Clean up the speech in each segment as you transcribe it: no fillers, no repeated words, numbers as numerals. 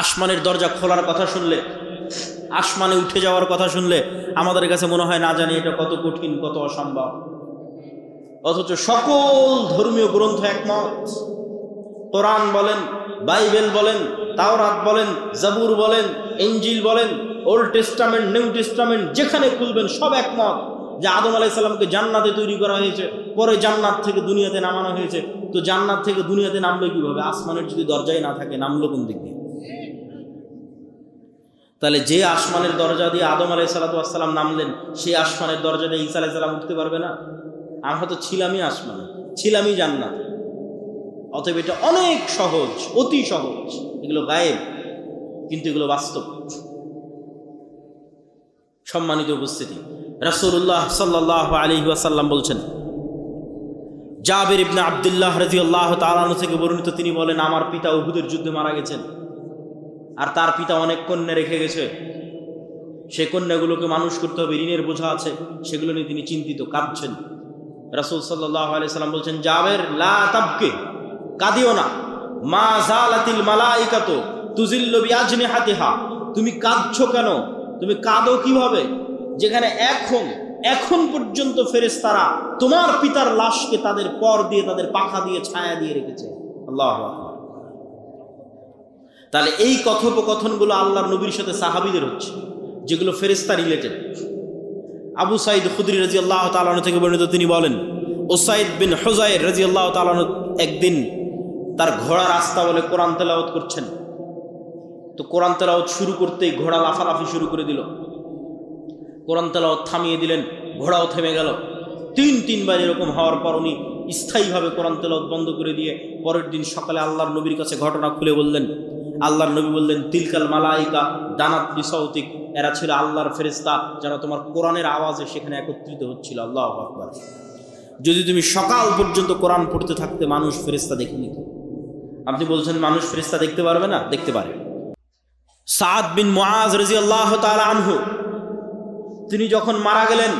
আসমানের দরজা খোলার কথা শুনলে, আসমানে উঠে যাওয়ার কথা শুনলে আমাদের কাছে মনে হয় না জানি এটা কত কঠিন, কত অসম্ভব। অথচ সকল ধর্মীয় গ্রন্থ একমত। কোরআন বলেন, বাইবেল বলেন, তাওরাত বলেন, জাবুর বলেন, ইনজিল বলেন, ওল্ড টেস্টামেন্ট, নিউ টেস্টামেন্ট, যেখানে খুলবেন সব একমত যে আদম আলাইহিস সালামকে জান্নাতে তৈরি করা হয়েছে, পরে জান্নাত থেকে দুনিয়াতে নামানো হয়েছে। তো জান্নাত থেকে দুনিয়াতে নামলো কিভাবে? আসমানের যদি দরজাই না থাকে, নামলো কোন দিক দিয়ে? তাহলে যে আসমানের দরজা দিয়ে আদম আলাইহিস সালাম নামলেন, সেই আসমানের দরজা দিয়ে ঈসা আলাইহিস সালাম উঠতে পারবে না? আমরা তো ছিলামই আসমানে, ছিলামই জান্নাত। অতএব এটা অনেক সহজ, অতি সহজ। এগুলো গায়েব, কিন্তু এগুলো বাস্তব। সম্মানিত উপস্থিতি, রাসূলুল্লাহ সাল্লাল্লাহু আলাইহি ওয়াসাল্লাম বলছেন, জাবির ইবনে আব্দুল্লাহ রাদিয়াল্লাহু তাআলা আনহু থেকে বর্ণিত, তিনি বলেন, আমার পিতা উহুদের যুদ্ধে মারা গেছেন, আর তার পিতা অনেক কন্যা রেখে গেছে। সেই কন্যাগুলোকে মানুষ করতে হবে, ঋণের বোঝা আছে, সেগুলো নিয়ে তিনি চিন্তিত, কাঁদছেন। রাসূল সাল্লাল্লাহু আলাইহি ওয়াসাল্লাম বলছেন, জাবের, লা তাবকি, কাঁদিও না। মা জালাতিল মালাইকাতু তুজিল্লু বিআজনিহাতিহা, তুমি কাঁদছো কেন? তুমি কাঁদো কিভাবে, যেখানে এখন পর্যন্ত ফেরেশতারা তোমার পিতার লাশকে তাদের পর দিয়ে, তাদের পাখা দিয়ে ছায়া দিয়ে রেখেছে। আল্লাহু আকবার। তাহলে এই কথোপকথনগুলো আল্লাহর নবীর সাথে সাহাবীদের হচ্ছে, যেগুলো ফেরেশতা রিলেটেড। আবু সাঈদ খুদরি রাদিয়াল্লাহু তাআলা আনহু থেকে বর্ণিত, তিনি বলেন, উসাইদ বিন হুযায়র রাদিয়াল্লাহু তাআলা আনহু একদিন তার ঘোড়া রাস্তা বলে কোরআন তেলাওয়াত করছেন। তো কোরআন তেলাওয়াত শুরু করতেই ঘোড়া লাফালাফি শুরু করে দিল। কোরআন তেলাওয়াত থামিয়ে দিলেন, ঘোড়াও থেমে গেল। তিনবার এরকম হওয়ার পর উনি স্থায়ীভাবে কোরআন তেলাওয়াত বন্ধ করে দিয়ে পরের দিন সকালে আল্লাহর নবীর কাছে ঘটনা খুলে বললেন। আল্লাহর নবী বললেন, তিলকাল মালাইকা দানাত বিসাউতিক, এরা ছিল আল্লাহর ফেরেশতা, যারা তোমার কোরআনের আওয়াজে সেখানে একত্রিত হচ্ছিল। আল্লাহু আকবার। যদি তুমি সকাল পর্যন্ত কোরআন পড়তে থাকতে, মানুষ ফেরেশতা দেখেনি। আপনি বলছেন মানুষ ফেরেশতা দেখতে পারবে না? দেখতে পারে। সাদ বিন মুআজ রাদিয়াল্লাহু তাআলা আনহু, তিনি যখন মারা গেলেন,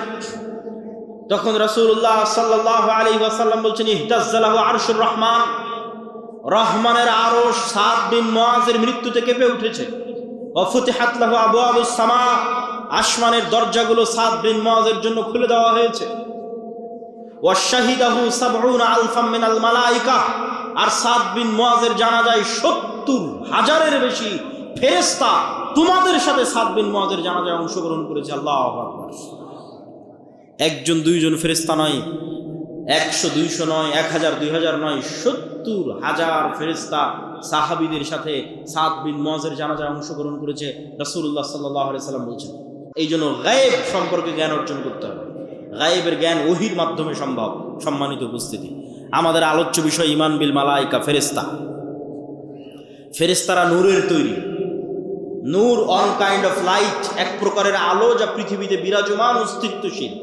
তখন রাসূলুল্লাহ সাল্লাল্লাহু আলাইহি ওয়াসাল্লাম বলছেন, ইহতাজ্জালাহু আরশুর রহমান, রহমানের আরশ সাদ বিন মুআজের মৃত্যুতে কেঁপে উঠেছে। ওয়া ফুতিহাত লাহু আবওয়াবুস সামা, আসমানের দরজাগুলো সাদ বিন মুআজের জন্য খুলে দেওয়া হয়েছে। ওয়া শাহিদাহু ৭০ আলফাম মিনাল মালাইকা, আর সাদ বিন মুআজের জানাজায় ৭০,০০০-এর বেশি ফেরেশতা তোমাদের সাথে সাদ বিন মুআজের জানাজায় অংশগ্রহণ করেছে। আল্লাহু আকবার। একজন দুইজন ফেরেশতা নয়, ১০০-২০০ নয়, ১০০০-২০০০ নয়, ৭০,০০০ ফেরেশতা সাহাবীদের সাথে সাদ বিন মুআজের জানাজায় অংশগ্রহণ করেছে। রাসূলুল্লাহ সাল্লাল্লাহু আলাইহি ওয়াসাল্লাম বলছেন, এই জন্য গায়েব সম্পর্কে জ্ঞান অর্জন করতে হবে। গায়েবের জ্ঞান ওহীর মাধ্যমে সম্ভব। সম্মানিত উপস্থিতি, আমাদের আলোচ্য বিষয় ঈমান বিল মালাইকা, ফেরেশতা। ফেরেশতারা নূরের তৈরি। নূর অন কাইন্ড অফ লাইট, এক প্রকারের আলো যা পৃথিবীতে বিরাজমান, অস্তিত্বশীল।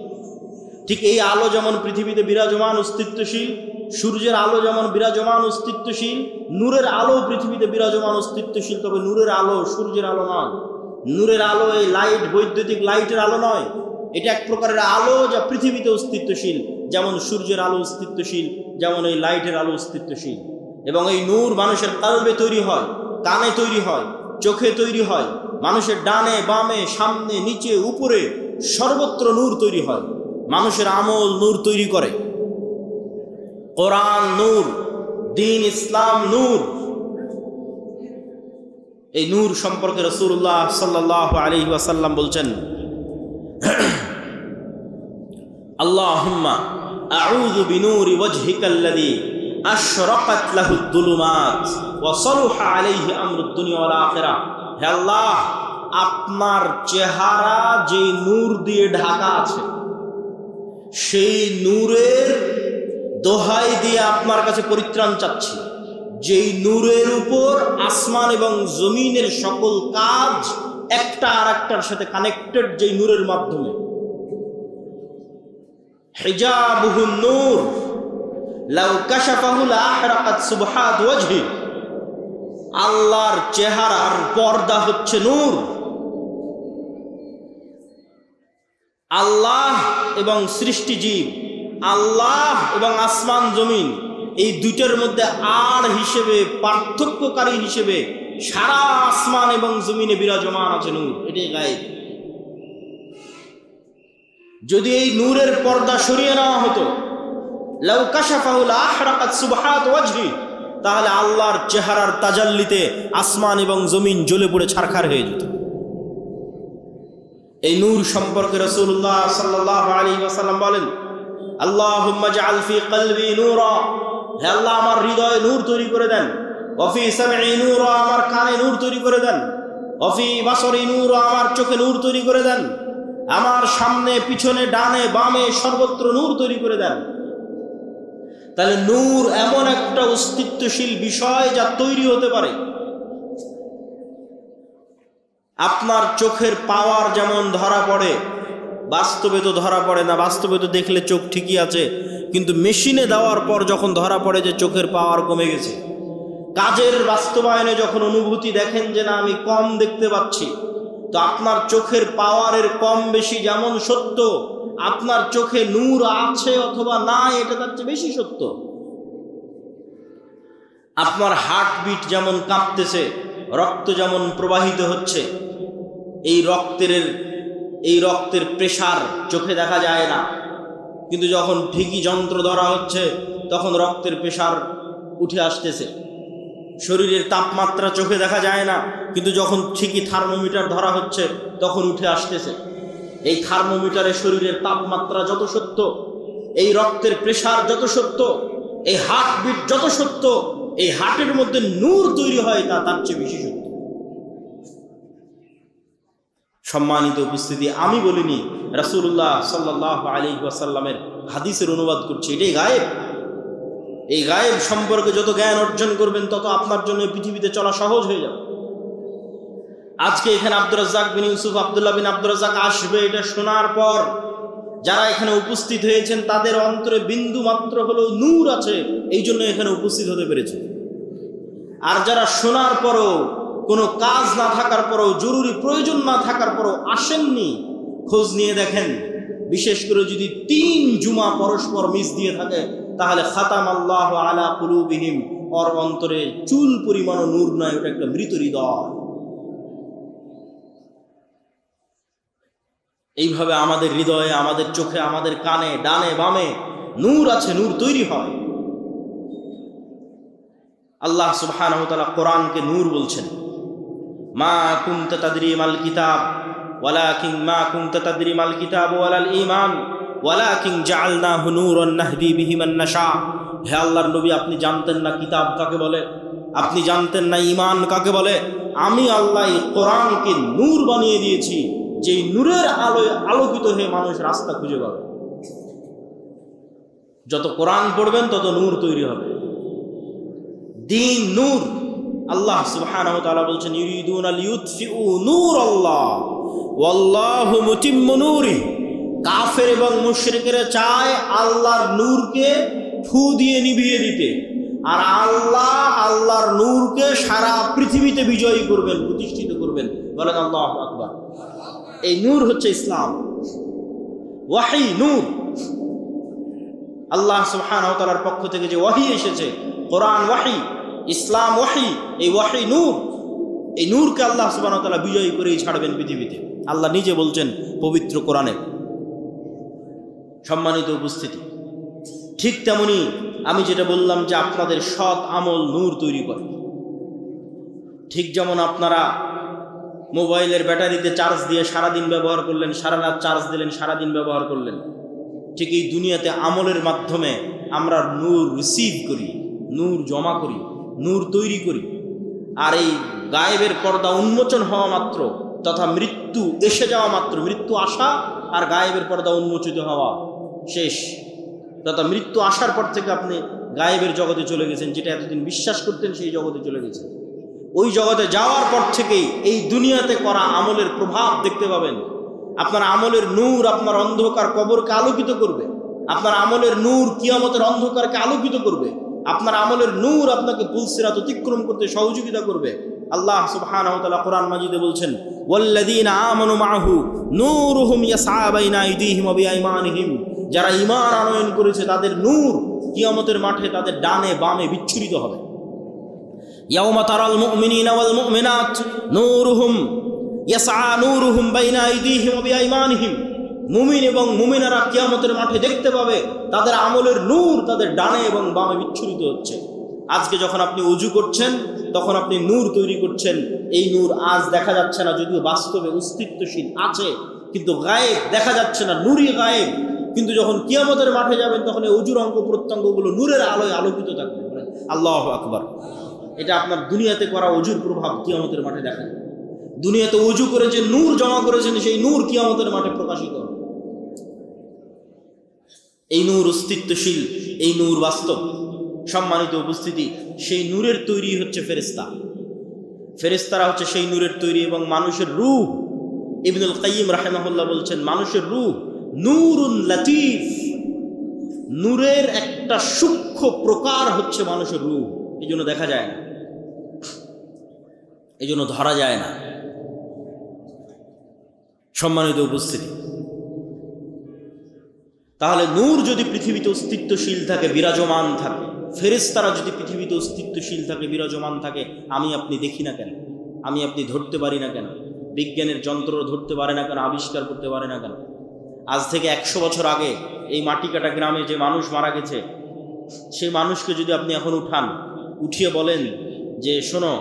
ঠিক এই আলো যেমন পৃথিবীতে বিরাজমান, অস্তিত্বশীল, সূর্যের আলো যেমন বিরাজমান, অস্তিত্বশীল, নূরের আলো পৃথিবীতে বিরাজমান, অস্তিত্বশীল। তবে নূরের আলো সূর্যের আলো নয়। নূরের আলো এই লাইট, বৈদ্যুতিক লাইটের আলো নয়। এটা এক প্রকারের আলো যা পৃথিবীতে অস্তিত্বশীল, যেমন সূর্যের আলো অস্তিত্বশীল, যেমন এই লাইটের আলো অস্তিত্বশীল। এবং এই নূর মানুষের কলবে তৈরি হয়, কানে তৈরি হয়, চোখে তৈরি হয়। মানুষের ডানে বামে, সামনে নিচে উপরে সর্বত্র নূর তৈরি হয়। মানুষের আমল নূর তৈরি করে। কোরআন নূর, দ্বীন ইসলাম নূর। এই নূর সম্পর্কে রাসূলুল্লাহ সাল্লাল্লাহু আলাইহি ওয়াসাল্লাম বলছেন, আল্লাহুম্মা আউযু বিনূরি ওয়াজহিকাল্লাযী আশরাকাত লাহুদ দুলুমাত ওয়া সালাহা আলাইহি আমরুদ দুনিয়া ওয়াল আখিরাহ। হে আল্লাহ, আপনার চেহারা যে নূর দিয়ে ঢাকা আছে, সেই নূরের দোহাই দিয়ে আপনার কাছে পরিত্রাণ চাচ্ছি, যেই নূরের উপর আসমান এবং জমিনের সকল কাজ একটা আর একটার সাথে কানেক্টেড, যেই নূরের মাধ্যমে। হিজাবুহু নূর লাউ কাশাফাহু লাহরাকাত সুবহাত ওয়াজহি, আল্লাহর চেহারার পর্দা হচ্ছে নূর। আল্লাহ এবং সৃষ্টিজীব, আল্লাহ এবং আসমান জমিন, এই দুইটার মধ্যে আর হিসেবে, পার্থক্যকারী হিসেবে সারা আসমান এবং জমিনে বিরাজমান আছে নূর, এটাই গায়েব। যদি এই নূরের পর্দা সরিয়ে নেওয়া হতো, লাউ কাশাফাহু লাহরাকাত সুবহাত ওয়াজহি, তাহলে আল্লাহর চেহারার তাজাল্লিতে আসমান এবং জমিন জ্বলে পড়ে ছারখার হয়ে যেত। এই নূর সম্পর্কে রাসূলুল্লাহ সাল্লাল্লাহু আলাইহি ওয়াসাল্লাম বলেন, আল্লাহুম্মা জাআল ফি কলবি নূরা, হে আল্লাহ আমার হৃদয়ে নূর তৈরি করে দেন। ওয়া ফি সামঈ নূরা, আমার কানে নূর তৈরি করে দেন। ওয়া ফি বাসরি নূরা, আমার চোখে নূর তৈরি করে দেন। আমার সামনে পিছনে ডানে বামে সর্বত্র নূর তৈরি করে দেন। তাহলে নূর এমন একটা অস্তিত্বশীল বিষয় যা তৈরি হতে পারে। আপনার চোখের পাওয়ার যেমন ধরা পড়ে, বাস্তবে তো ধরা পড়ে না, বাস্তবে তো দেখলে চোখ ঠিকই আছে, কিন্তু মেশিনে দেওয়ার পর যখন ধরা পড়ে যে চোখের পাওয়ার কমে গেছে, কাজের বাস্তবায়নে যখন অনুভূতি দেখেন যে না আমি কম দেখতে পাচ্ছি, তো আপনার চোখের পাওয়ারের কম বেশি যেমন সত্য, আপনার চোখে নূর আছে অথবা নাই এটা তার চেয়ে বেশি সত্য। আপনার হার্টবিট যেমন কাঁপতেছে, রক্ত যেমন প্রবাহিত হচ্ছে, এই রক্তের প্রেসার চোখে দেখা যায় না, কিন্তু যখন ঠিকই যন্ত্র ধরা হচ্ছে তখন রক্তের প্রেসার উঠে আসতেছে। শরীরের তাপমাত্রা চোখে দেখা যায় না, কিন্তু যখন ঠিকই থার্মোমিটার ধরা হচ্ছে তখন উঠে আসতেছে। এই থার্মোমিটারে শরীরের তাপমাত্রা যত সত্য, এই রক্তের প্রেসার যত সত্য, এই হার্টবিট যত সত্য, এই হার্টের মধ্যে নূর তৈরি হয় তার চেয়ে বেশি সত্য। সম্মানিত উপস্থিতি, আমি বলিনি, রাসূলুল্লাহ সাল্লাল্লাহু আলাইহি ওয়াসাল্লামের হাদিসের অনুবাদ করছি। এটাই গায়েব। এই গায়েব সম্পর্কে যত জ্ঞান অর্জন করবেন তত আপনার জন্য পৃথিবীতে চলা সহজ হয়ে যাবে। আজকে এখানে আব্দুর রাজ্জাক বিন ইউসুফ, আব্দুল্লাহ বিন আব্দুর রাজ্জাক আসবে, এটা শোনার পর যারা এখানে উপস্থিত হয়েছেন তাদের অন্তরে বিন্দু মাত্র হলেও নূর আছে, এই জন্য এখানে উপস্থিত হতে পেরেছে। আর যারা শোনার পরও, কোনো কাজ না থাকার পরও, জরুরি প্রয়োজন না থাকার পরও আসেননি, খোঁজ নিয়ে দেখেন, বিশেষ করে যদি 3 জুমা পরস্পর মিস দিয়ে থাকে, তাহলে খাতামাল্লাহু আলা কুলুবিহিম, ওর অন্তরে চুল পরিমাণও নূর নয়, ওটা একটা মৃত হৃদয়। এইভাবে আমাদের হৃদয়ে, আমাদের চোখে, আমাদের কানে, ডানে বামে নূর আছে, নূর তৈরি হয়। আল্লাহ সুবহানাহু ওয়া তাআলা কোরআনকে নূর বলছেন। মা কুনতা তাদরি মাল কিতাব ওয়ালাকিন মা কুনতা তাদরি মাল কিতাব ওয়ালাল ঈমান ওয়ালাকিন জাআলনাহু নূরান নাহদি বিহি মান নাশা। হে আল্লাহর নবী, আপনি জানতেন না কিতাব কাকে বলে, আপনি জানতেন না ঈমান কাকে বলে। আমি আল্লাহ এই কোরআনকে নূর বানিয়ে দিয়েছি, যেই নূরের আলোয় আলোকিত হয়ে মানুষ রাস্তা খুঁজে পাবে। যত কোরআন পড়বেন তত নূর তৈরি হবে। দিন নূর। আল্লাহ সুবহানাহু ওয়া তাআলা বলছেন, ইউরিদুনা লিইউতফিউ নূরাল্লাহ ওয়াল্লাহু মুতিম্মু নূরিহি। কাফের এবং মুশরিকেরা চায় আল্লাহর নূরকে ফু দিয়ে নিভিয়ে দিতে, আর আল্লাহ আল্লাহর নূরকে সারা পৃথিবীতে বিজয়ী করবেন, প্রতিষ্ঠিত করবেন। বলেন আল্লাহু আকবার। এই নূর হচ্ছে ইসলাম। ওয়াহী নূর। আল্লাহ সুবহানাহু ওয়া তাআলার পক্ষ থেকে যে ওয়াহী এসেছে, কোরআন ওয়াহী, ইসলাম ওয়াহী, এই ওয়াহী নূর। এই নূরকে আল্লাহ সুবহানাহু ওয়া তাআলা বিজয়ী করেই ছাড়বেন পৃথিবীতে। আল্লাহ নিজে বলছেন পবিত্র কোরআনে। সম্মানিত উপস্থিতি, ঠিক তেমনি আমি যেটা বললাম যে আপনাদের সৎ আমল নূর তৈরি করে। ঠিক যেমন আপনারা মোবাইলের ব্যাটারিতে চার্জ দিয়ে সারাদিন ব্যবহার করলেন, সারা রাত চার্জ দিলেন, সারাদিন ব্যবহার করলেন, ঠিক এই দুনিয়াতে আমলের মাধ্যমে আমরা নূর রিসিভ করি, নূর জমা করি, নূর তৈরি করি। আর এই গায়েবের পর্দা উন্মোচন হওয়া মাত্র, তথা মৃত্যু এসে যাওয়া মাত্র, মৃত্যু আসা আর গায়েবের পর্দা উন্মোচিত হওয়া শেষ, তথা মৃত্যু আসার পর থেকে আপনি গায়েবের জগতে চলে গেছেন, যেটা এতদিন বিশ্বাস করতেন সেই জগতে চলে গেছেন। ওই জগতে যাওয়ার পর থেকেই এই দুনিয়াতে করা আমলের প্রভাব দেখতে পাবেন। আপনার আমলের নূর আপনার অন্ধকার কবরকে আলোকিত করবে, আপনার আমলের নূর কিয়ামতের অন্ধকারকে আলোকিত করবে, আপনার আমলের নূর আপনাকে পুলসিরাত অতিক্রম করতে সহযোগিতা করবে। আল্লাহ সুবহানাহু ওয়া তাআলা কোরআন মাজিদে বলছেন, ওয়াল্লাযীনা আমানু মাআহু নূরুহুম ইয়াসআ বাইনা আইদিহিম ওয়া বিআইমানিহিম। যারা ঈমান আনয়ন করেছে তাদের নূর কিয়ামতের মাঠে তাদের ডানে বামে বিচ্ছুরিত হবে। ইয়াউমা তারাল মুমিনিনা ওয়াল মুমিনাত নূরুহুম ইয়াসআ নূরুহুম বাইনা আইদিহিম ওয়া বিআইমানিহিম। মুমিন এবং মুমিনারা কিয়ামতের মাঠে দেখতে পাবে তাদের আমলের নূর তাদের ডানে এবং বামে বিচ্ছুরিত হচ্ছে। আজকে যখন আপনি ওযু করছেন তখন আপনি নূর তৈরি করছেন। এই নূর আজ দেখা যাচ্ছে না, যদিও বাস্তবে অস্তিত্বশীল আছে, কিন্তু গায়েব দেখা যাচ্ছে না, নূরই গায়েব। কিন্তু যখন কিয়ামতের মাঠে যাবেন তখন এই ওযুর অঙ্গ প্রত্যঙ্গগুলো নূরের আলোয় আলোকিত থাকবে। আল্লাহু আকবার। এটা আপনার দুনিয়াতে করা ওযুর প্রভাব কিয়ামতের মাঠে দেখা যাবে। দুনিয়াতে ওযু করে যে নূর জমা করেছেন সেই নূর কিয়ামতের মাঠে প্রকাশিত হবে। এই নূর অস্তিত্বশীল, এই নূর বাস্তব। সম্মানিত উপস্থিতি, সেই নূরের তৈরি হচ্ছে ফেরেশতা। ফেরেশতারা হচ্ছে সেই নূরের তৈরি এবং মানুষের রূহ। ইবনুল কাইয়িম রাহিমাহুল্লাহ বলছেন মানুষের রূহ নূরুন লাতীফ, নূরের একটা সূক্ষ্ম প্রকার হচ্ছে মানুষের রূহ। এই জন্য দেখা যায় না, এই জন্য ধরা যায় না। সম্মানিত উপস্থিতি, তাহলে নূর যদি পৃথিবীতে অস্তিত্বশীল থাকে, বিরাজমান থাকে, ফেরেশতারা যদি পৃথিবীতে অস্তিত্বশীল থাকে, বিরাজমান থাকে, আমি আপনি দেখি না কেন? আমি আপনি ধরতে পারি না কেন? বিজ্ঞানের যন্ত্র ধরতে পারে না কেন? আবিষ্কার করতে পারে না কেন? আজ থেকে 100 বছর আগে এই মাটিকাটা গ্রামে যে মানুষ মারা গেছে, সেই মানুষকে যদি আপনি এখন উঠান, উঠিয়ে বলেন যে শোনো,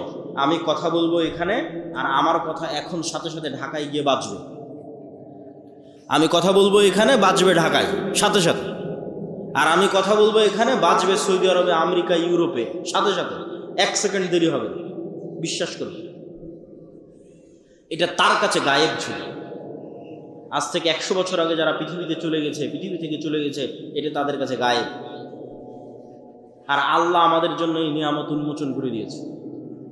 আমি কথা বলবো এখানে, আর আমার কথা এখন সাথে সাথে ঢাকায় গিয়ে বাজবে। আমি কথা বলবো এখানে, বাজবে ঢাকায় সাথে সাথে, আর আমি কথা বলবো এখানে, বাজবে সৌদি আরবে, আমেরিকা, ইউরোপে সাথে সাথে। 1 সেকেন্ড দেরি হবে, বিশ্বাস করুন। এটা তার কাছে গায়েব ছিল। আজ থেকে 100 বছর আগে যারা পৃথিবীতে চলে গেছে, পৃথিবী থেকে চলে গেছে, এটা তাদের কাছে গায়েব। আর আল্লাহ আমাদের জন্য এই নিয়ামত উন্মোচন করে দিয়েছে।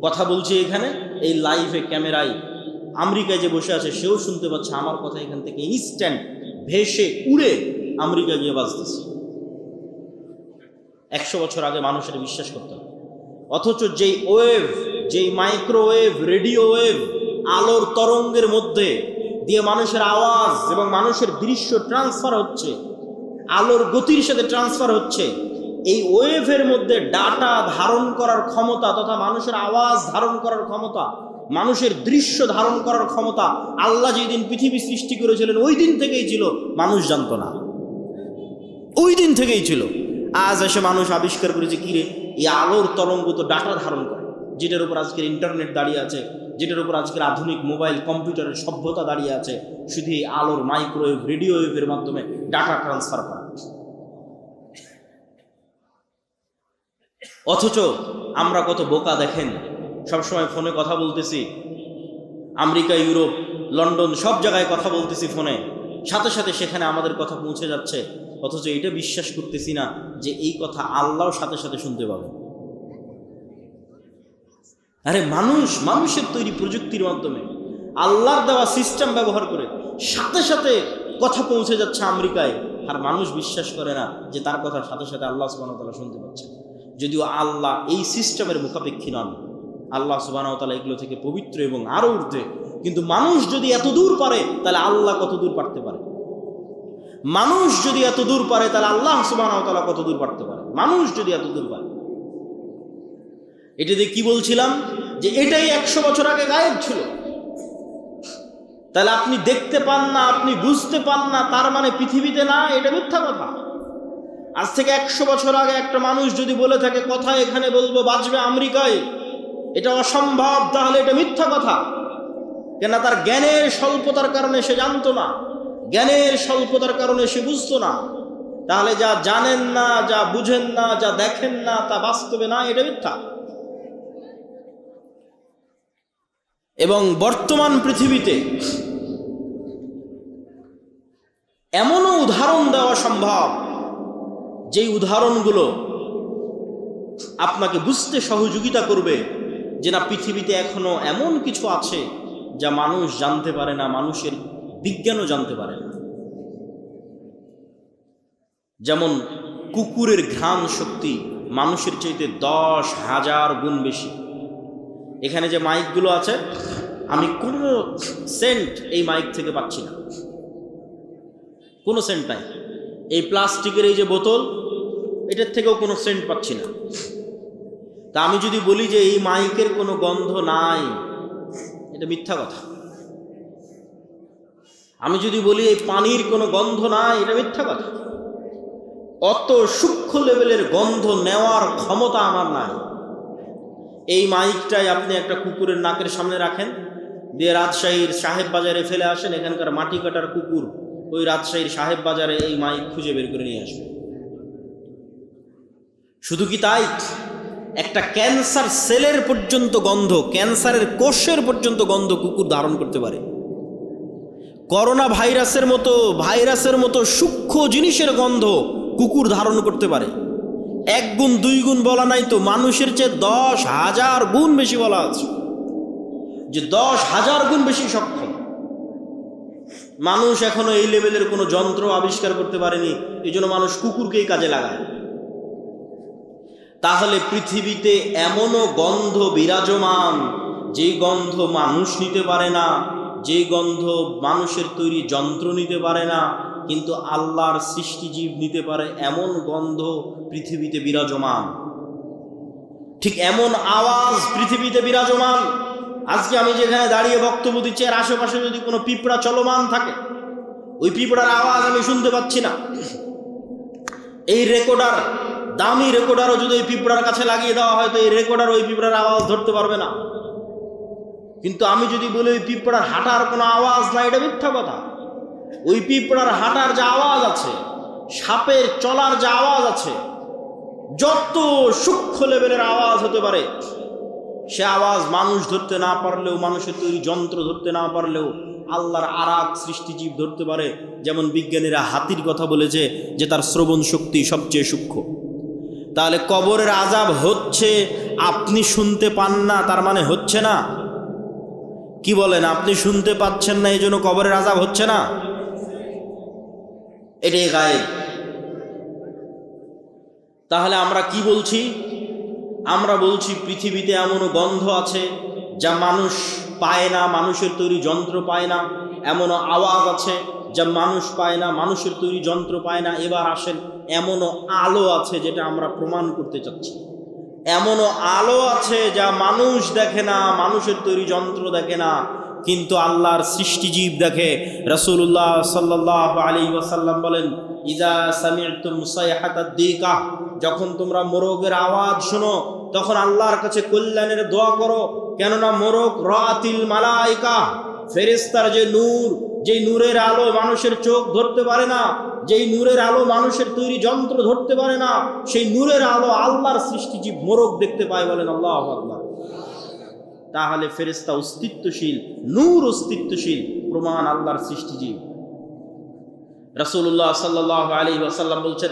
কথা বলছি এখানে, এই লাইভে ক্যামেরায় আমেরিকায় যে বসে আছে সেও শুনতে পাচ্ছে আমার কথা এখান থেকে ইনস্ট্যান্ট ভেসে উড়ে আমেরিকা গিয়ে বাজতেছে। 100 বছর আগে মানুষের বিশ্বাস করতে হবে। অথচ যেই ওয়েভ, যেই মাইক্রোওয়েভ, রেডিও ওয়েভ, আলোর তরঙ্গের মধ্যে দিয়ে মানুষের আওয়াজ এবং মানুষের দৃশ্য ট্রান্সফার হচ্ছে, আলোর গতির সাথে ট্রান্সফার হচ্ছে, এই ওয়েভের মধ্যে ডাটা ধারণ করার ক্ষমতা তথা মানুষের আওয়াজ ধারণ করার ক্ষমতা, মানুষের দৃশ্য ধারণ করার ক্ষমতা আল্লাহ যেদিন পৃথিবী সৃষ্টি করেছিলেন ওই দিন থেকেই ছিল, মানুষ জানতো না, ওই দিন থেকেই ছিল। আজ এসে মানুষ আবিষ্কার করেছে কিরে, এই আলোর তরঙ্গ তো ডাটা ধারণ করে, যেটার উপর আজকের ইন্টারনেট দাঁড়িয়ে আছে, যেটার উপর আজকের আধুনিক মোবাইল কম্পিউটারের সভ্যতা দাঁড়িয়ে আছে, শুধু এই আলোর মাইক্রোওয়েভ, রেডিও ওয়েভের মাধ্যমে ডাটা ট্রান্সফার করা। অথচ আমরা কত বোকা দেখেন, সবসময় ফোনে কথা বলতেছি, আমেরিকা, ইউরোপ, লন্ডন সব জায়গায় কথা বলতেছি ফোনে, সাথে সাথে সেখানে আমাদের কথা পৌঁছে যাচ্ছে। অথচ এটা বিশ্বাস করতেছি না যে এই কথা আল্লাহর সাথে সাথে শুনতে পাবে। আরে মানুষের তৈরি প্রযুক্তির মাধ্যমে আল্লাহর দেওয়া সিস্টেম ব্যবহার করে সাথে সাথে কথা পৌঁছে যাচ্ছে আমেরিকায়, আর মানুষ বিশ্বাস করে না যে তার কথার সাথে সাথে আল্লাহ সুবহানাহু ওয়া তাআলা শুনতে পাচ্ছে। যদিও আল্লাহ এই সিস্টেমের মুখাপেক্ষী নন, আল্লাহ সুবহানাহু ওয়া তাআলা এগুলো থেকে পবিত্র এবং আরো ঊর্ধ্বে। কিন্তু মানুষ যদি এত দূর পারে তাহলে আল্লাহ কত দূর পারতে পারে? মানুষ যদি এত দূর পারে তাহলে আল্লাহ সুবহানাহু ওয়া তাআলা কত দূর পারতে পারে? মানুষ যদি এত দূর পারে। এটা দিয়ে কি বলছিলাম যে এটাই 100 বছর আগে গায়েব ছিল। তাহলে আপনি দেখতে পান না, আপনি বুঝতে পান না, তার মানে পৃথিবীতে না, এটা মিথ্যা কথা। আজ থেকে 100 বছর আগে একটা মানুষ যদি বলে থাকে কথা এখানে বলবো, বাজবে আমেরিকায়, এটা অসম্ভব, তাহলে এটা মিথ্যা কথা। কেন? তার জ্ঞানের স্বল্পতার কারণে সে জানতো না, জ্ঞানের স্বল্পতার কারণে সে বুঝতো না। তাহলে যা জানেন না, যা বুঝেন না, যা দেখেন না, তা বাস্তবে না, এটা মিথ্যা। এবং বর্তমান পৃথিবীতে এমনও উদাহরণ দেওয়া সম্ভব যেই উদাহরণগুলো আপনাকে বুঝতে সহযোগিতা করবে যে না, পৃথিবীতে এখনো এমন কিছু আছে যা মানুষ জানতে পারে না, মানুষের বিজ্ঞানও জানতে পারে না। যেমন কুকুরের ঘ্রাণ শক্তি মানুষের চাইতে 10,000 গুণ বেশি। এখানে যে মাইকগুলো আছে, আমি কোনো সেন্ট এই মাইক থেকে পাচ্ছি না, কোনো সেন্ট নাই। এই প্লাস্টিকের এই যে বোতল, এটার থেকেও কোনো সেন্ট পাচ্ছি না। তা আমি যদি বলি যে এই মাইকের কোনো গন্ধ নাই, এটা মিথ্যা কথা। আমি যদি বলি এই পানির কোনো গন্ধ নাই, এটা মিথ্যা কথা। অত সূক্ষ্ম লেভেলের গন্ধ নেওয়ার ক্ষমতা আমার নাই। এই মাইকটাই আপনি একটা কুকুরের নাকের সামনে রাখেন, দিয়ে রাজশাহীর সাহেব বাজারে ফেলে আসেন, এখানকার মাটি কাটার কুকুর ওই রাজশাহীর সাহেব বাজারে এই মাইক খুঁজে বের করে নিয়ে আসবে। শুধু কি তাই, একটা ক্যান্সার সেলের পর্যন্ত গন্ধ, ক্যান্সারের কোষের পর্যন্ত গন্ধ কুকুর ধারণ করতে পারে। করোনা ভাইরাসের মতো সূক্ষ্ম জিনিসের গন্ধ কুকুর ধারণ করতে পারে। 1 গুণ 2 গুণ বলা নাই তো, মানুষের চেয়ে 10,000 গুণ বেশি বলা আছে, যে 10,000 গুণ বেশি সক্ষম। মানুষ এখনো এই লেভেলের কোনো যন্ত্র আবিষ্কার করতে পারেনি, এই জন্য মানুষ কুকুরকেই কাজে লাগায়। তাহলে পৃথিবীতে এমনও গন্ধ বিরাজমান, যেই গন্ধ মানুষ নিতে পারে না, যেই গন্ধ মানুষের তৈরি যন্ত্র নিতে পারে না, কিন্তু আল্লাহর সৃষ্টিজীব নিতে পারে, এমন গন্ধ পৃথিবীতে বিরাজমান। ঠিক এমন আওয়াজ পৃথিবীতে বিরাজমান। আজকে আমি যেখানে দাঁড়িয়ে বক্তব্য দিচ্ছি, এর আশেপাশে যদি কোনো পিঁপড়া চলমান থাকে, ওই পিঁপড়ার আওয়াজ আমি শুনতে পাচ্ছি না। এই রেকর্ডার, দামি রেকর্ডারও যদি ওই পিঁপড়ার কাছে লাগিয়ে দেওয়া হয়, তো এই রেকর্ডার ওই পিঁপড়ার আওয়াজ ধরতে পারবে না। কিন্তু আমি যদি বলি ওই পিঁপড়ার হাঁটার কোনো আওয়াজ নাই, এটা মিথ্যা কথা। ওই পিঁপড়ার হাঁটার যে আওয়াজ আছে, সাপের চলার যে আওয়াজ আছে, যত সূক্ষ্ম লেভেলের আওয়াজ হতে পারে, সে আওয়াজ মানুষ ধরতে না পারলেও, মানুষের তৈরি যন্ত্র ধরতে না পারলেও আল্লাহর আরাক সৃষ্টিজীব ধরতে পারে। যেমন বিজ্ঞানীরা হাতির কথা বলেছে যে তার শ্রবণ শক্তি সবচেয়ে সূক্ষ্ম। তাহলে কবরের আযাব হচ্ছে, আপনি শুনতে পান না তার মানে হচ্ছে না? কি বলেন, আপনি শুনতে পাচ্ছেন না এই জন্য কবরের আযাব হচ্ছে না? এটাই গায়েব। তাহলে আমরা কি বলছি? আমরা বলছি পৃথিবীতে এমনও গন্ধ আছে যা মানুষ পায় না, মানুষের তৈরি যন্ত্র পায় না। এমনও আওয়াজ আছে যা মানুষ পায় না, মানুষের তৈরি যন্ত্র পায় না। এবার আসেন, এমনও আলো আছে যেটা আমরা প্রমাণ করতে চাচ্ছি। এমনও আলো আছে যা মানুষ দেখে না, মানুষের তৈরি যন্ত্র দেখে না, কিন্তু আল্লাহর সৃষ্টিজীব দেখে। রাসূলুল্লাহ সাল্লাল্লাহু আলাইহি ওয়াসাল্লাম বলেন, ইযা সামি'তুম সাইহাতাদ দিকা, যখন তোমরা মোরগের আওয়াজ শোনো, তখন আল্লাহর কাছে কল্যাণের দোয়া করো। কেননা মোরগ রাতিল মালাইকা, ফেরেশতার যে নূর, যেই নূরের আলো মানুষের চোখ ধরতে পারে না, যেই নূরের আলো মানুষের তৈরি যন্ত্র ধরতে পারে না, সেই নূরের আলো আল্লাহর সৃষ্টিজীব মোরগ দেখতে পায়। বলেন আল্লাহু আকবার। তাহলে ফেরেশতা অস্তিত্বশীল, নূর অস্তিত্বশীল, প্রমাণ আল্লাহর সৃষ্টিজীব। রাসূলুল্লাহ সাল্লাল্লাহু আলাইহি ওয়াসাল্লাম বলছেন,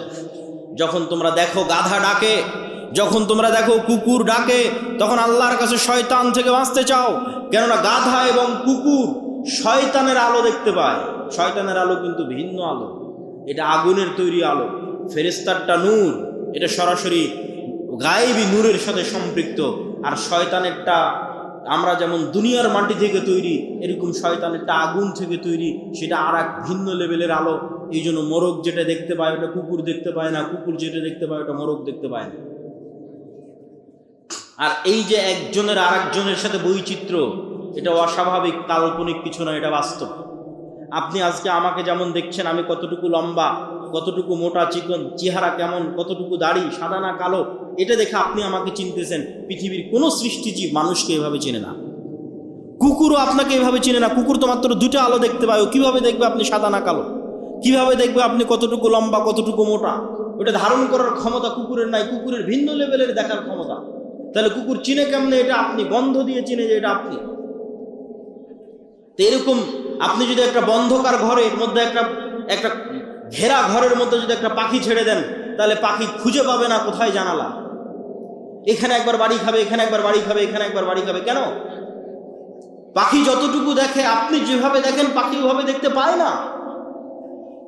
যখন তোমরা দেখো গাধা ডাকে, যখন তোমরা দেখো কুকুর ডাকে, তখন আল্লাহর কাছে শয়তান থেকে বাঁচতে চাও। কেননা গাধা এবং কুকুর শয়তানের আলো দেখতে পায়। শয়তানের আলো কিন্তু ভিন্ন আলো, এটা আগুনের তৈরি আলো। ফেরেশতারটা নূর, এটা সরাসরি গায়েবী নূরের সাথে সম্পৃক্ত। আর শয়তানেরটা, আমরা যেমন দুনিয়ার মাটি থেকে তৈরি, এরকম শয়তানেরটা আগুন থেকে তৈরি, সেটা আর এক ভিন্ন লেভেলের আলো। এই জন্য মোরগ যেটা দেখতে পায় ওটা কুকুর দেখতে পায় না, কুকুর যেটা দেখতে পায় ওটা মোরগ দেখতে পায় না। আর এই যে একজনের আর একজনের সাথে বৈচিত্র্য, এটা অস্বাভাবিক কাল্পনিক কিছু না, এটা বাস্তব। আপনি আজকে আমাকে যেমন দেখছেন, আমি কতটুকু লম্বা, কতটুকু মোটা চিকন, চেহারা কেমন, কতটুকু দাড়ি, সাদা না কালো, এটা দেখে আপনি আমাকে চিনতেছেন। পৃথিবীর কোনো সৃষ্টিজীব মানুষকে এভাবে চেনে না। কুকুরও আপনাকে এভাবে চিনে না। কুকুর তো মাত্র 2টা আলো দেখতে পায়, ও কিভাবে দেখবে আপনি সাদা না কালো? কিভাবে দেখবে আপনি কতটুকু লম্বা, কতটুকু মোটা? ওটা ধারণ করার ক্ষমতা কুকুরের নাই। কুকুরের ভিন্ন লেভেলের দেখার ক্ষমতা। তাহলে কুকুর চিনে কেমনে এটা আপনি? গন্ধ দিয়ে চিনে যে এটা আপনি। তো এরকম আপনি যদি একটা বন্ধকার ঘরের মধ্যে, একটা ঘেরা ঘরের মধ্যে যদি একটা পাখি ছেড়ে দেন, তাহলে পাখি খুঁজে পাবে না কোথায় জানালা। এখানে একবার বাড়ি খাবে, এখানে একবার বাড়ি খাবে, এখানে একবার বাড়ি খাবে। কেন? পাখি যতটুকু দেখে, আপনি যেভাবে দেখেন পাখি ওভাবে দেখতে পায় না।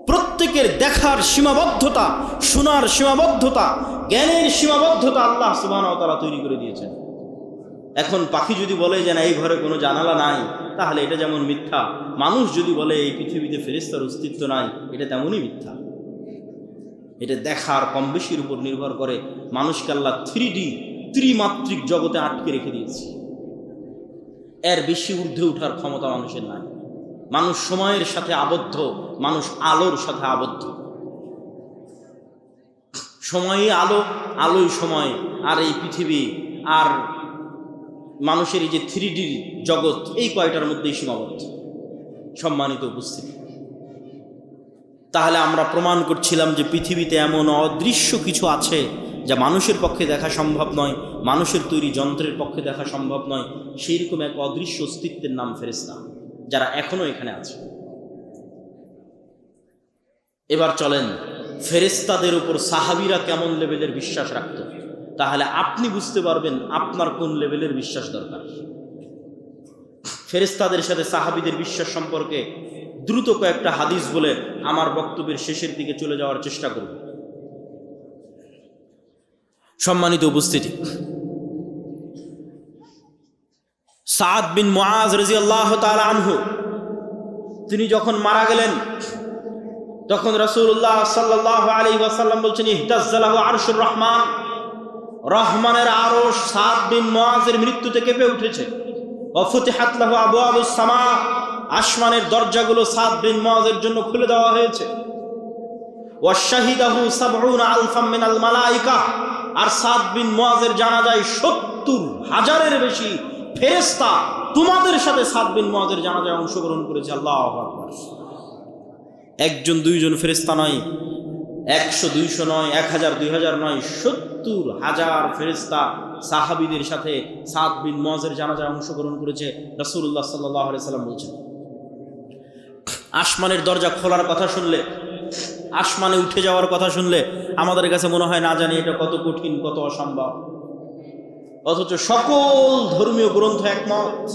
প্রত্যেকের দেখার সীমাবদ্ধতা, শোনার সীমাবদ্ধতা, জ্ঞানের সীমাবদ্ধতা আল্লাহ সুবহানাহু ওয়া তাআলা তৈরি করে দিয়েছেন। এখন পাখি যদি বলে যে না এই ঘরে কোনো জানালা নাই, তাহলে এটা যেমন মিথ্যা। মানুষ যদি বলে এই পৃথিবীতে ফেরেশতার অস্তিত্ব নাই, এটা তেমনই মিথ্যা। এটা দেখার কম বেশির উপর নির্ভর করে। মানুষকে আল্লাহ ত্রিমাত্রিক জগতে আটকে রেখে দিয়েছি। এর বেশি ঊর্ধ্বে ওঠার ক্ষমতা মানুষের নাই। মানুষ সময়ের সাথে আবদ্ধ, মানুষ আলোর সাথে আবদ্ধ। সময়ই আলো, আলোই সময়। আর এই পৃথিবী আর মানুষের এই যে 3D জগৎ, এই কয়টার মধ্যেই সীমাবদ্ধ। সম্মানিত উপস্থিতি, তাহলে আমরা প্রমাণ করছিলাম যে পৃথিবীতে এমন অদৃশ্য কিছু আছে যা মানুষের পক্ষে দেখা সম্ভব নয়, মানুষের তৈরি যন্ত্রের পক্ষে দেখা সম্ভব নয়। সেই রকম এক অদৃশ্য অস্তিত্বের নাম ফেরেশতা, যারা এখনো এখানে আছে। এবার চলেন ফেরেশতাদের উপর সাহাবীরা কেমন লেভেলের বিশ্বাস রাখত, তাহলে আপনি বুঝতে পারবেন আপনার কোন লেভেলের বিশ্বাস দরকার। ফেরেশতাদের সাথে সাহাবীদের বিশ্বাস সম্পর্কে দ্রুত কয়েকটা হাদিস বলে আমার বক্তব্যের শেষের দিকে চলে যাওয়ার চেষ্টা করব। সম্মানিত উপস্থিতি, সাদ বিন মুআজ রাদিয়াল্লাহু তাআলা আনহু তিনি যখন মারা গেলেন, তখন রাসূলুল্লাহ সাল্লাল্লাহু আলাইহি ওয়াসাল্লাম বলছেন, ইহতাজ্জালাহু আরশুর রহমান, রহমানের আরশ সাদ বিন মুআজের মৃত্যুতে কেঁপে উঠেছে। ওয়াফুতিহাত লাহু আবওয়াবুস সামা, আসমানের দরজাগুলো সাদ বিন মুআজের জন্য খুলে দেওয়া হয়েছে। ওয়াশাহিদাহু ৭০ আলফাম মিনাল মালায়েকা, আর সাদ বিন মুআজের জানাজায় ৭০,০০০-এর বেশি ফেরেশতা তোমাদের সাথে সাদ বিন মুআজের জানাজায় অংশগ্রহণ করেছে। আল্লাহু আকবার। একজন দুইজন ফেরেশতা নয়, ১০০ ২০০ নয়, ১০০০ ২০০০ নয়, ৭০,০০০ ফেরেশতা সাহাবীদের সাথে সাদ বিন মুআজের জানাজায় অংশগ্রহণ করেছে। রাসূলুল্লাহ সাল্লাল্লাহু আলাইহি সাল্লাম বলছেন, আসমানের দরজা খোলার কথা শুনলে, আসমানে উঠে যাওয়ার কথা শুনলে আমাদের কাছে মনে হয় না জানি এটা কত কঠিন, কত অসম্ভব। অথচ সকল ধর্মীয় গ্রন্থ একমত।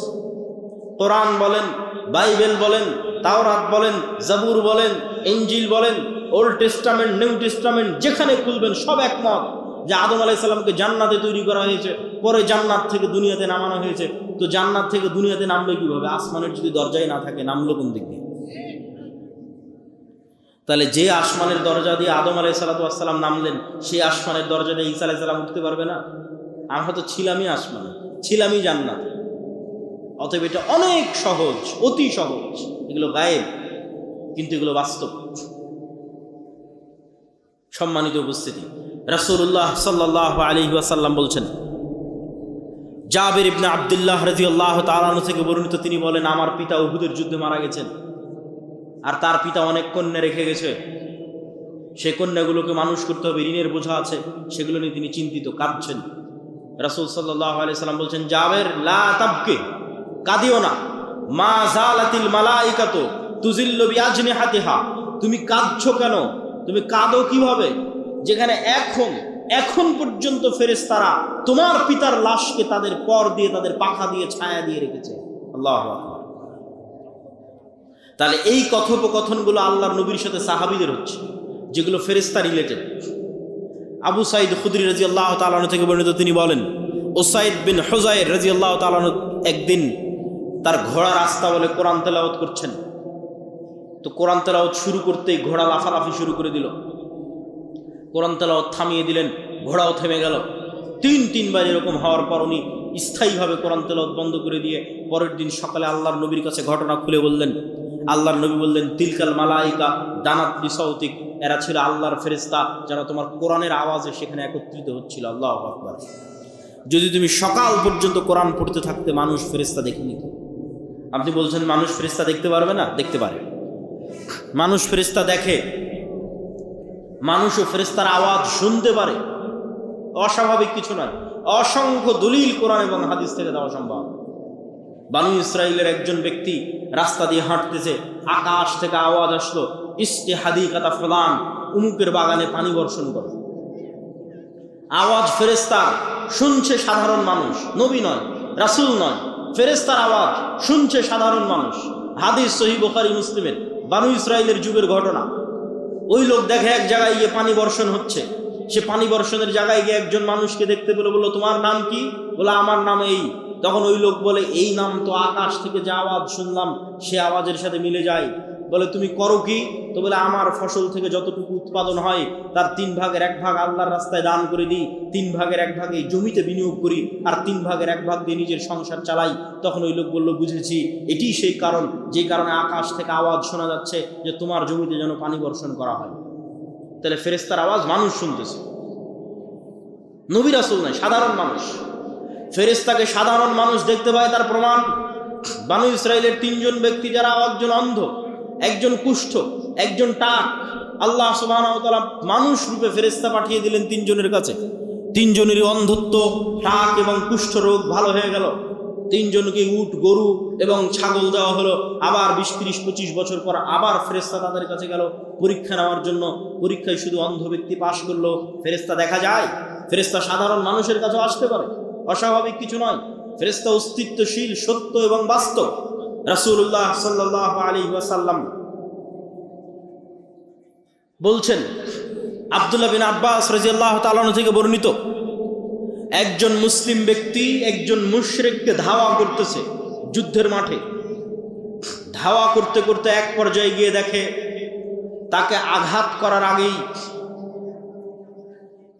কোরআন বলেন, বাইবেল বলেন, তাওরাত বলেন, জাবুর বলেন, ইনজিল বলেন, ওল্ড টেস্টামেন্ট, নিউ টেস্টামেন্ট, যেখানে খুলবেন সব একমত যে আদম আলাইহিস সালামকে জান্নাতে তৈরি করা হয়েছে, পরে জান্নাত থেকে দুনিয়াতে নামানো হয়েছে। তো জান্নাত থেকে দুনিয়াতে নামবে কিভাবে? আসমানের যদি দরজাই না থাকে, নামলো কোন দিক দিয়ে? তাহলে যে আসমানের দরজা দিয়ে আদম আলাইহিসসালাম নামলেন, সেই আসমানের দরজা দিয়ে ঈসা আলাইহিস সালাম উঠতে পারবে না? আমরা হয়তো ছিলামই আসমানে, ছিলামই জান্নাতে। অতএব এটা অনেক সহজ, অতি সহজ। এগুলো গায়েব, কিন্তু এগুলো বাস্তব। সম্মানিত উপস্থিতি, রাসূলুল্লাহ সাল্লাল্লাহু আলাইহি ওয়াসাল্লাম বলছেন, জাবির ইবনে আব্দুল্লাহ রাদিয়াল্লাহু তাআলা আনহু থেকে বর্ণিত, তিনি বলেন, আমার পিতা উহুদের যুদ্ধে মারা গেছেন, আর তার পিতা অনেক কন্যা রেখে গেছে। সে কন্যাগুলোকে মানুষ করতে হবে, ঋণের বোঝা আছে, সেগুলো নিয়ে তিনি চিন্তিত, কাঁদছেন। রাসূল সাল্লাল্লাহু আলাইহি সাল্লাম বলছেন, জাবের লা তাবকি, কাঁদিও না। মা জালাতিল মালাইকাতু তুজিল্লু বিআজনিহাতিহা, তুমি কাঁদছো কেন? তুমি কাঁদো কিভাবে যেখানে এখন পর্যন্ত ফেরেশতারা তোমার পিতার লাশকে তাদের পর দিয়ে, তাদের পাখা দিয়ে, ছায়া দিয়ে রেখেছে। আল্লাহু আকবার। তাহলে এই কথোপকথনগুলো আল্লাহর নবীর সাথে সাহাবীদের হচ্ছে, যেগুলো ফেরেশতা রিলেটেড। আবু সাঈদ খুদরি রাদিয়াল্লাহু তাআলা আনহু থেকে বর্ণিত, তিনি বলেন, উসাইদ বিন হুযায়র রাদিয়াল্লাহু তাআলা আনহু একদিন তার ঘোড়া রাস্তা বলে কোরআন তেলাওয়াত করছেন। তো কোরআন তেলাওয়াত শুরু করতেই ঘোড়া লাফালাফি শুরু করে দিল। কোরআন তেলাওয়াত থামিয়ে দিলেন, ঘোড়াও থেমে গেল। তিনবার এরকম হওয়ার পর উনি স্থায়ীভাবে কোরআন তেলাওয়াত বন্ধ করে দিয়ে পরের দিন সকালে আল্লাহর নবীর কাছে ঘটনা খুলে বললেন। আল্লাহর নবী বললেন, তিলকাল মালাইকা দানাত বিসাউতিক, এরা ছিল আল্লাহর ফেরেশতা যারা তোমার কোরআনের আওয়াজে সেখানে একত্রিত হচ্ছিল। আল্লাহু আকবার। যদি তুমি সকাল পর্যন্ত কোরআন পড়তে থাকতে, মানুষ ফেরেশতা দেখে নিত। আপনি বলছেন মানুষ ফেরেশতা দেখতে পারবে না? দেখতে পারে। মানুষ ফেরেশতা দেখে, মানুষও ফেরেশতার আওয়াজ শুনতে পারে। অস্বাভাবিক কিছু নয়। অসংখ্য দলিল কোরআন এবং হাদিস থেকে দেওয়া সম্ভব। বানু ইসরাইলের একজন ব্যক্তি রাস্তা দিয়ে হাঁটতেছে, আকাশ থেকে আওয়াজ আসলো, ইস্তি হাদিকাতা ফুলান, উমুকের বাগানে পানি বর্ষণ করো। আওয়াজ ফেরেশতার, শুনছে সাধারণ মানুষ, নবী নয়, রাসূল নয়, ফেরেশতার আওয়াজ শুনছে সাধারণ মানুষ। হাদিস সহিহ বুখারী মুসলিমের, বানু ইসরাইলের যুগের ঘটনা। ওই লোক দেখে এক জায়গায় গিয়ে পানি বর্ষণ হচ্ছে। সে পানি বর্ষণের জায়গায় গিয়ে একজন মানুষকে দেখতে পেল, বলল, তোমার নাম কি? বলে, আমার নাম এই। তখন ওই লোক বলে, এই নাম তো আকাশ থেকে যে আওয়াজ শুনলাম সে আওয়াজের সাথে মিলে যায়। বলে তুমি করো কি? তো বলে আমার ফসল থেকে যতটুকু উৎপাদন হয় তার 3 ভাগের 1 ভাগ আল্লাহর রাস্তায় দান করে দিই, 3 ভাগের 1 ভাগ এই জমিতে বিনিয়োগ করি, আর 3 ভাগের 1 ভাগ দিয়ে নিজের সংসার চালাই। তখন ওই লোক বলল, বুঝেছি, এটি সেই কারণ যে কারণে আকাশ থেকে আওয়াজ শোনা যাচ্ছে যে তোমার জমিতে যেন পানি বর্ষণ করা হয়। তাহলে ফেরেশতার আওয়াজ মানুষ শুনতেছে, নবী রাসূল নয়, সাধারণ মানুষ। ফেরেশতাকে সাধারণ মানুষ দেখতে পায়, তার প্রমাণ বানু ইসরাইলের 3 জন ব্যক্তি, যারা একজন অন্ধ, একজন কুষ্ঠ, একজন টাক। আল্লাহ সুবহানাহু ওয়া তাআলা মানুষ রূপে ফেরেশতা পাঠিয়ে দিলেন 3 জনের কাছে। 3 জনেরই অন্ধত্ব, টাক এবং কুষ্ঠ রোগ ভালো হয়ে গেল। 3 জনকে উট, গরু এবং ছাগল দেওয়া হলো। আবার 20, 30, 25 বছর পর আবার ফেরেশতা তাদের কাছে গেল পরীক্ষা নেওয়ার জন্য। পরীক্ষায় শুধু অন্ধ ব্যক্তি পাশ করলো। ফেরেশতা দেখা যায়, ফেরেশতা সাধারণ মানুষের কাছেও আসতে পারে, অস্বাভাবিক কিছু নয়। ফেরেশতা অস্তিত্বশীল, সত্য এবং বাস্তব। রাসূলুল্লাহ সাল্লাল্লাহু আলাইহি ওয়াসাল্লাম বলছেন, আব্দুল্লাহ বিন আব্বাস রাদিয়াল্লাহু তাআলা আনহু থেকে বর্ণিত, একজন মুসলিম ব্যক্তি একজন মুশরিককে ধাওয়া করতেছে যুদ্ধের মাঠে। ধাওয়া করতে করতে এক পর্যায়ে গিয়ে দেখে তাকে আঘাত করার আগেই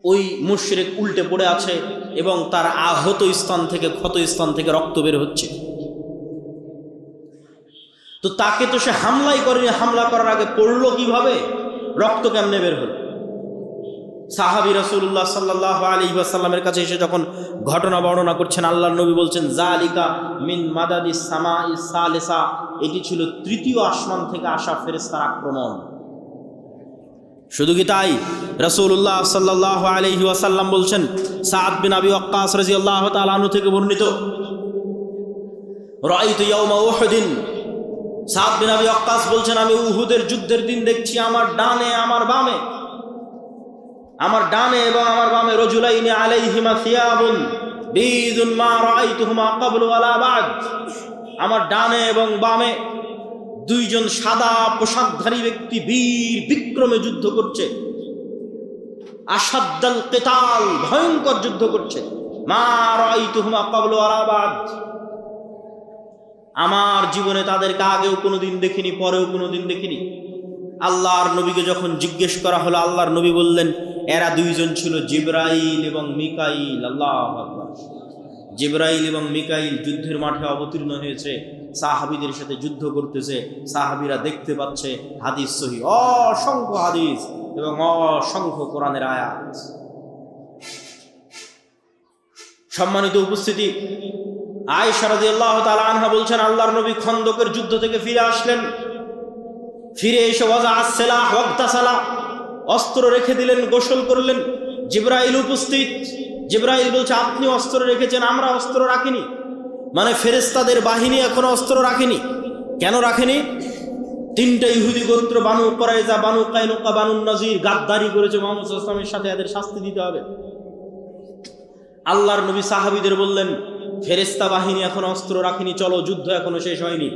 ওই মুশরিক উল্টে পড়ে আছে এবং তার আহত স্থান থেকে, ক্ষত স্থান থেকে রক্ত বের হচ্ছে। তো তাকে তো সে হামলাই করেনি, হামলা করার আগে পড়লো কিভাবে, রক্ত কেমনে বের হল? সাহাবী রাসূলুল্লাহ সাল্লাল্লাহু আলাইহি ওয়াসাল্লামের কাছে এসে যখন ঘটনা বর্ণনা করছেন, আল্লাহর নবী বলছেন, যালিকা মিন মাদাদিস সামাই সালিসা, এটি ছিল 3য় আসমান থেকে আসা ফেরেশতার আক্রমণ। শুধু কি তাই, রাসূলুল্লাহ সাল্লাল্লাহু আলাইহি ওয়াসাল্লাম বলছেন, সাদ বিন আবি ওয়াক্কাস রাদিয়াল্লাহু তাআলা আনহু থেকে বর্ণিত, রাআইতু ইয়াউমা উহুদিন, সাদ বিন আবি ওয়াক্কাস বলছেন, আমি উহুদের যুদ্ধের দিন দেখছি আমার ডানে আমার বামে, আমার ডানে এবং আমার বামে রাজুলাইনি আলাইহিমা সিয়াবুন বীদুন মা রাআইতুহুমা ক্বাবলু ওয়ালা বা'দ, আমার ডানে এবং বামে 2 জন সাদা পোশাকধারী ব্যক্তি বীর বিক্রমে যুদ্ধ করছে। আশাদ্দাল কিতাল, ভয়ঙ্কর যুদ্ধ করছে। মা রাআইতুহুমা ক্বাবলু ওয়ালা বা'দ, আমার জীবনে তাদেরকে আগেও কোনোদিন দেখিনি, পরেও কোনোদিন দেখিনি। আল্লাহর নবীকে যখন জিজ্ঞেস করা হলো, আল্লাহর নবী বললেন, এরা 2 জন ছিল জিবরাইল এবং মিকাইল। আল্লাহু আকবার। জিবরাইল এবং মিকাইল যুদ্ধের মাঠে অবতীর্ণ হয়েছে, সাহাবীদের সাথে যুদ্ধ করতেছে। সাহাবীরা দেখতে পাচ্ছে, হাদিস সহিহ, অসংখ্য হাদিস এবং অসংখ্য কোরআনের আয়াত। সম্মানিত উপস্থিতি, আয়েশা রাদিয়াল্লাহু তাআলা আনহা বলছেন, আল্লাহর নবী খন্দকের যুদ্ধ থেকে ফিরে আসলেন। ফিরে এসে ওয়াজা আসসালাহ ওয়াগতাসালা, অস্ত্র রেখে দিলেন, গোসল করলেন। জিবরাইল উপস্থিত। জিবরাইল বলছে, আপনি অস্ত্র রেখেছেন, আমরা অস্ত্র রাখিনি। মানে ফেরেশতাদের বাহিনী এখনো অস্ত্র রাখেনি। কেন রাখেনি? 3টা ইহুদি গোত্র, বানু কুরাইজা, বানু কায়নুকা, বানু নাজির গাদ্দারি করেছে মুহাম্মদ সাল্লাল্লাহু আলাইহি ওয়াসাল্লামের সাথে, এদের শাস্তি দিতে হবে। আল্লাহর নবী সাহাবীদের বললেন, ফেরেশতা বাহিনী এখন অস্ত্র রাখেনি, চলো, যুদ্ধ এখনো শেষ হয়নি।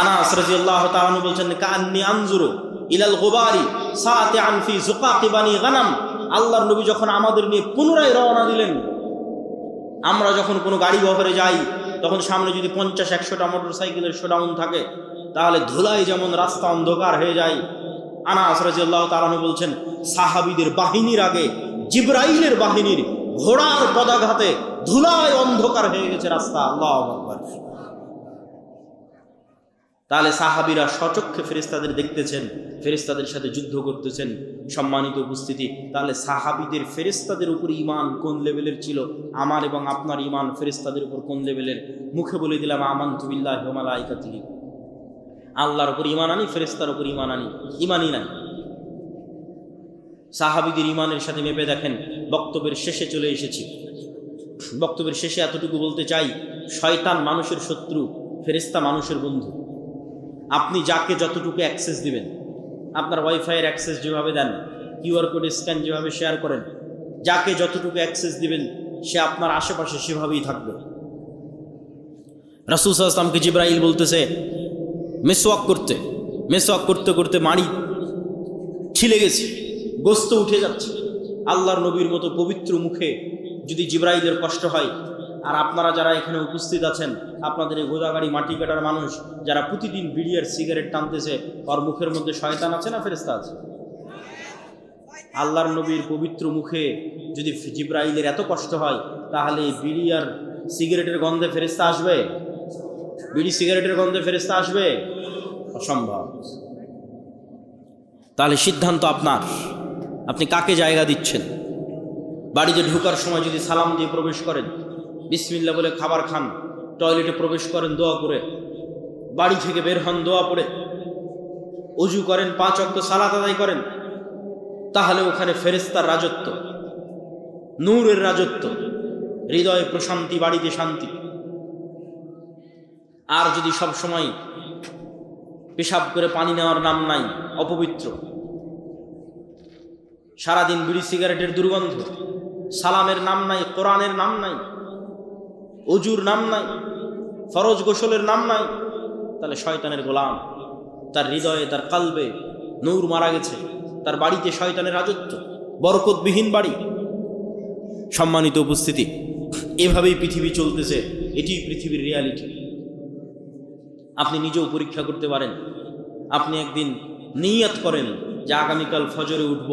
আনাস রাদিয়াল্লাহু তাআলা আনহু বলছেন, কাআন্নী আনজুরু ইলাল গুবারি সাতিআন ফি যুকাকি বানি গানাম, আল্লাহর নবী যখন আমাদের নিয়ে পুনরায় রওনা দিলেন, আমরা যখন কোনো গাড়ি বহরে যাই তখন সামনে যদি 50-100টা মোটরসাইকেলের শোডাউন থাকে, তাহলে ধুলায় যেমন রাস্তা অন্ধকার হয়ে যায়। আনাস রাদিয়াল্লাহু তাআলা আনহু বলছেন, সাহাবীদের বাহিনীর আগে জিবরাইলের বাহিনীর ঘোড়ার পদাঘাতে ধুলায় অন্ধকার হয়ে গেছে রাস্তা। আল্লাহু আকবার। তাহলে সাহাবীরা স্বচক্ষে ফেরেশতাদের দেখতেছেন, ফেরেশতাদের সাথে যুদ্ধ করতেছেন। সম্মানিত উপস্থিতি, তাহলে সাহাবীদের ফেরেশতাদের উপর ঈমান কোন লেভেলের ছিল, আমার এবং আপনার ঈমান ফেরেশতাদের উপর কোন লেভেলের? মুখে বলে দিলাম আমানতু বিল্লাহি ওয়া মালাইকাতিহি, আল্লাহর উপর ঈমান আনি, ফেরেশতার উপর ঈমান আনি, ঈমানই নাই। সাহাবীদের ঈমানের সাথে মেপে দেখেন। বক্তব্যের শেষে চলে এসেছি। বক্তব্যের শেষে এতটুকু বলতে চাই, শয়তান মানুষের শত্রু, ফেরেশতা মানুষের বন্ধু। আপনি যাকে যতটুকু অ্যাক্সেস দিবেন, আপনার ওয়াইফাইয়ের অ্যাক্সেস যেভাবে দেন, কিউআর কোড স্ক্যান যেভাবে শেয়ার করেন, যাকে যতটুকু অ্যাক্সেস দিবেন সে আপনার আশেপাশে সেভাবেই থাকবে। রাসূল সাল্লাল্লাহু আলাইহি ওয়াসাল্লামকে জিবরাইল বলতেছে মেসওয়াক করতে করতে মাড়ি ছিলে গেছে, গোস্ত উঠে যাচ্ছে। আল্লাহর নবীর মতো পবিত্র মুখে যদি জিবরাইলের কষ্ট হয়, আর আপনারা যারা এখানে উপস্থিত আছেন, আপনাদের এই গোদাগাড়ি মাটি কাটার মানুষ যারা প্রতিদিন বিড়ি আর সিগারেট টানতেছে, ওর মুখের মধ্যে শয়তান আছে না ফেরেশতা আছে? আল্লাহর নবীর পবিত্র মুখে যদি জিবরাইলের এত কষ্ট হয়, তাহলে বিড়ি আর সিগারেটের গন্ধে ফেরেশতা আসবে? বিড়ি সিগারেটের গন্ধে ফেরেশতা আসবে? অসম্ভব। তাহলে সিদ্ধান্ত আপনার, আপনি কাকে জায়গা দিচ্ছেন। বাড়িতে ঢোকার সময় যদি সালাম দিয়ে প্রবেশ করেন, বিসমিল্লাহ বলে খাবার খান, টয়লেটে প্রবেশ করেন দোয়া করে, বাড়ি থেকে বের হন দোয়া পড়ে, অজু করেন, 5 ওয়াক্ত সালাত আদায় করেন, তাহলে ওখানে ফেরেশতার রাজত্ব, নূরের রাজত্ব, হৃদয়ে প্রশান্তি, বাড়িতে শান্তি। আর যদি সব সময় পেশাব করে পানি নেওয়ার নাম নাই, অপবিত্র, সারাদিন বিড়ি সিগারেটের দুর্গন্ধ, সালামের নাম নাই, কোরআনের নাম নাই, অজুর নাম নাই, ফরজ গোসলের নাম নাই, তাহলে শয়তানের গোলাম। তার হৃদয়ে, তার কালবে নূর মারা গেছে, তার বাড়িতে শয়তানের রাজত্ব, বরকতবিহীন বাড়ি। সম্মানিত উপস্থিতি, এভাবেই পৃথিবী চলতেছে, এটি পৃথিবীর রিয়ালিটি। আপনি নিজেও পরীক্ষা করতে পারেন। আপনি একদিন নিয়ত করেন যে আগামীকাল ফজরে উঠব,